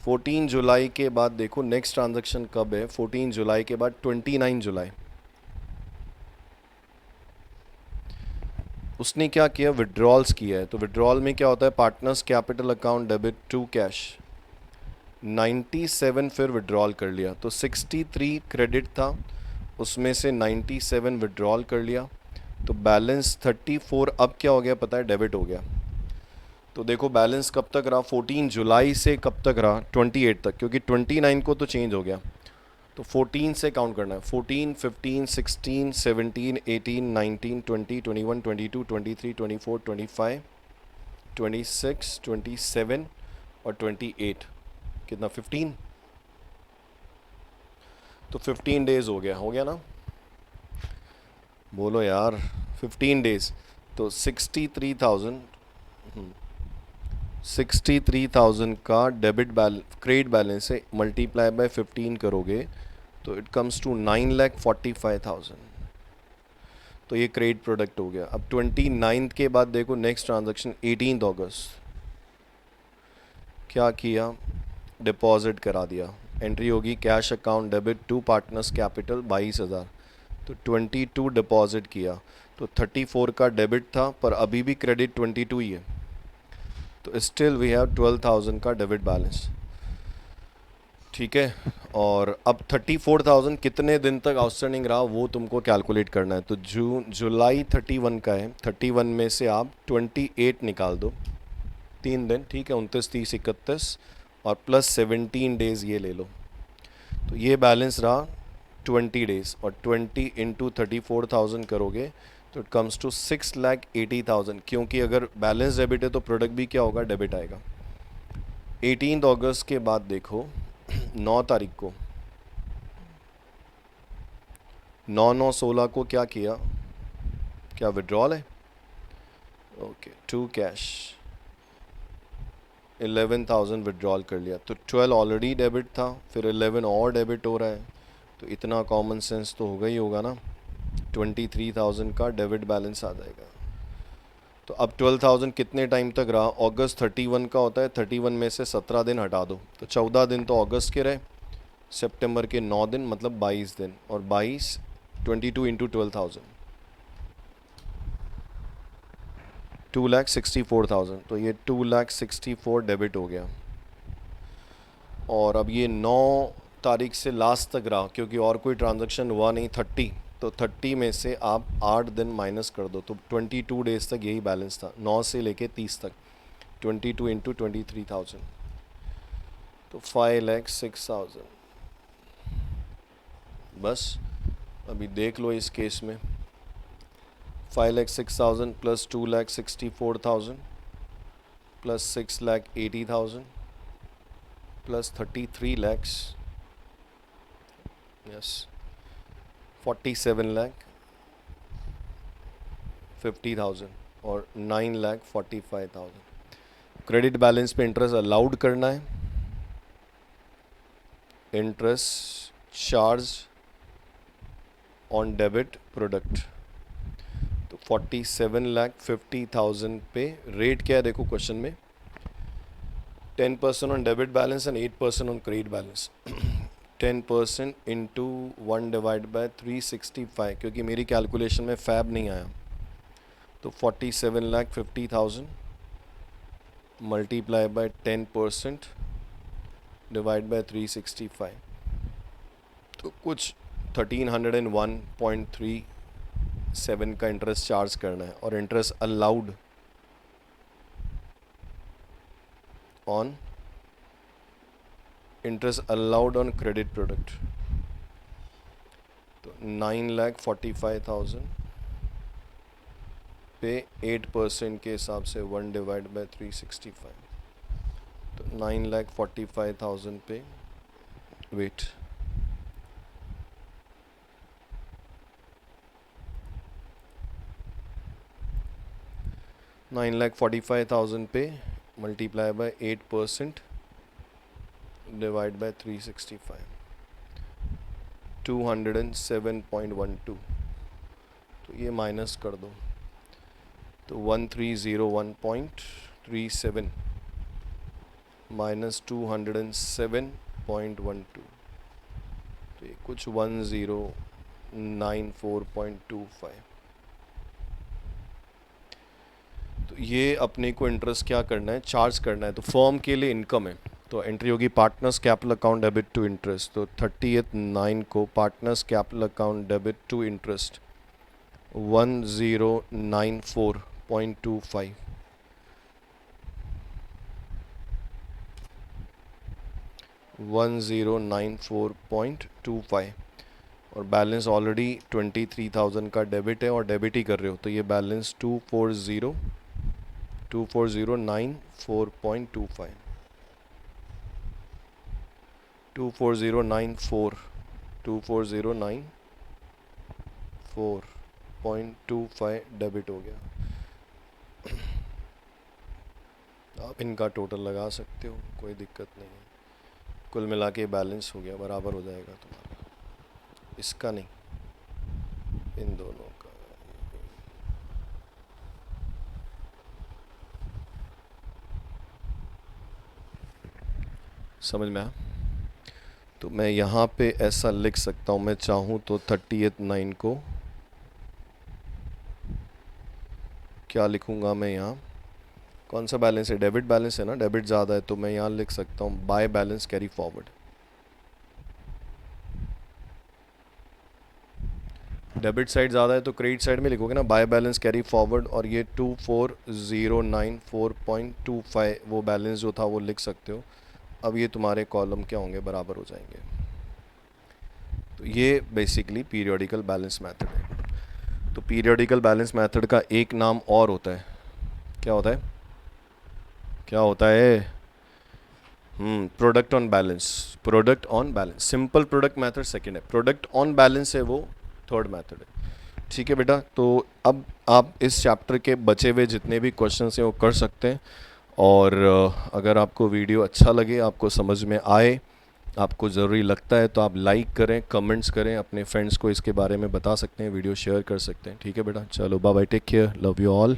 14 जुलाई के बाद देखो नेक्स्ट ट्रांजैक्शन कब है, 14 जुलाई के बाद 29 जुलाई। उसने क्या किया, विड्रॉल्स किया है। तो विड्रॉल में क्या होता है, partners capital account debit to cash, 97 फिर विड्रॉल कर लिया। तो 63 क्रेडिट था, उसमें से 97 विड्रॉल कर लिया, तो बैलेंस 34 अब क्या हो गया पता है, डेबिट हो गया। तो देखो बैलेंस कब तक रहा, 14 जुलाई से कब तक रहा, 28 तक, क्योंकि 29 को तो चेंज हो गया। तो 14 से काउंट करना है, 14, 15, 16, 17, 18, 19, 20, 21, 22, 23, 24, 25, 26, 27 और 28, कितना, 15। तो 15 डेज हो गया ना, बोलो यार, 15 डेज। तो 63,000 का डेबिट बैलेंस, क्रेडिट बैलेंस है, मल्टीप्लाई बाय 15 करोगे तो इट कम्स टू 9,45,000। तो ये क्रेडिट प्रोडक्ट हो गया। अब 29 के बाद देखो नेक्स्ट ट्रांजैक्शन 18 अगस्त, क्या किया, डिपॉजिट करा दिया, एंट्री होगी cash account debit to partners capital 22,000। तो 22 डिपॉजिट किया, तो 34 का डेबिट था पर अभी भी क्रेडिट 22 ही है, तो स्टिल वी हैव 12,000 का डेबिट बैलेंस, ठीक है। और अब 34,000 कितने दिन तक आउटस्टैंडिंग रहा वो तुमको कैलकुलेट करना है। तो जुलाई 31 का है, 31 में से आप 28 निकाल दो, 3 दिन, ठीक है, 29, 30, 31 और प्लस 17 डेज ये ले लो। तो ये बैलेंस रहा 20 डेज, और 20 इंटू 34,000 करोगे तो इट कम्स टू 6,80,000, क्योंकि अगर बैलेंस डेबिट है तो प्रोडक्ट भी क्या होगा, डेबिट आएगा। 18 अगस्त के बाद देखो 9 तारीख को, 9/9/16 को क्या किया, क्या विड्रॉल है, ओके, टू कैश 11,000 विड्रॉल कर लिया। तो 12 ऑलरेडी डेबिट था, फिर 11 और डेबिट हो रहा है, तो इतना कॉमन सेंस तो होगा ही होगा ना, 23,000 का डेबिट बैलेंस आ जाएगा। तो अब 12,000 कितने टाइम तक रहा? अगस्त 31 का होता है, 31 में से 17 दिन हटा दो तो 14 दिन तो अगस्त के रहे, सितंबर के 9 दिन मतलब 22 दिन, और 22 22 इंटू 12,000 2,64,000, तो ये 2,64,000 डेबिट हो गया। और अब ये 9 तारीख से लास्ट तक रहा क्योंकि और कोई ट्रांजैक्शन हुआ नहीं, 30, तो 30 में से आप 8 दिन माइनस कर दो तो 22 डेज तक यही बैलेंस था, 9 से लेके 30 तक, 22 इंटू 23,000 तो 5,06,000। बस अभी देख लो इस केस में 5,06,000 plus 2,64,000 plus 6,80,000 plus 33 lakhs, yes 47,50,000 और 9,45,000। क्रेडिट बैलेंस पे इंटरेस्ट अलाउड करना है, interest charge on debit product, तो 47,50,000 पे रेट क्या है देखो क्वेश्चन में, 10% on debit balance and 8% on credit balance. 10% into 1 divide by 365, क्योंकि मेरी कैलकुलेशन में फैब नहीं आया, तो 47,50,000 मल्टीप्लाई बाय 10% डिवाइड बाय 365, तो कुछ 1301.37 का इंटरेस्ट चार्ज करना है, और interest allowed on credit product, तो 9,45,000 पे 8% के हिसाब से 1 डिवाइड बाय 365, तो 9,45,000 पे वेट 9,45,000 पे मल्टीप्लाई बाय 8% डिवाइड बाय 365, 207.12, तो ये माइनस कर दो तो 1301.37 माइनस 207.12, तो ये कुछ 1094.25। तो ये अपने को इंटरेस्ट क्या करना है, चार्ज करना है, तो फर्म के लिए इनकम है, तो एंट्री होगी partners capital account debit to interest, तो 30/9 को partners capital account debit to interest 1094.25, 1094.25, और बैलेंस ऑलरेडी 23,000 का डेबिट है और डेबिट ही कर रहे हो, तो ये बैलेंस 24094.25, 24094.25 डेबिट हो गया। आप इनका टोटल लगा सकते हो, कोई दिक्कत नहीं है, कुल मिला के बैलेंस हो गया, बराबर हो जाएगा तुम्हारा, इसका नहीं, इन दोनों का। समझ में आया? तो मैं यहाँ पे ऐसा लिख सकता हूँ, मैं चाहूँ तो 30/9 को क्या लिखूँगा मैं यहाँ, कौन सा बैलेंस है, डेबिट बैलेंस है ना, डेबिट ज़्यादा है तो मैं यहाँ लिख सकता हूँ by balance carry forward. Debit side ज़्यादा है तो क्रेडिट साइड में लिखोगे ना बाय बैलेंस कैरी फॉरवर्ड, और ये 24094.25 वो बैलेंस जो था वो लिख सकते हो। अब ये तुम्हारे कॉलम क्या होंगे, बराबर हो जाएंगे। तो ये बेसिकली पीरियोडिकल बैलेंस मेथड है। तो पीरियोडिकल बैलेंस मेथड का एक नाम और होता है, क्या होता है, क्या होता है, product on balance, product on balance. Simple product method second है, प्रोडक्ट ऑन बैलेंस है वो थर्ड मेथड है। ठीक है बेटा, तो अब आप इस चैप्टर के बचे हुए जितने भी क्वेश्चंस हैं वो कर सकते हैं, और अगर आपको वीडियो अच्छा लगे, आपको समझ में आए, आपको ज़रूरी लगता है तो आप लाइक करें, कमेंट्स करें, अपने फ्रेंड्स को इसके बारे में बता सकते हैं, वीडियो शेयर कर सकते हैं। ठीक है बेटा, चलो bye bye, take care, love you all.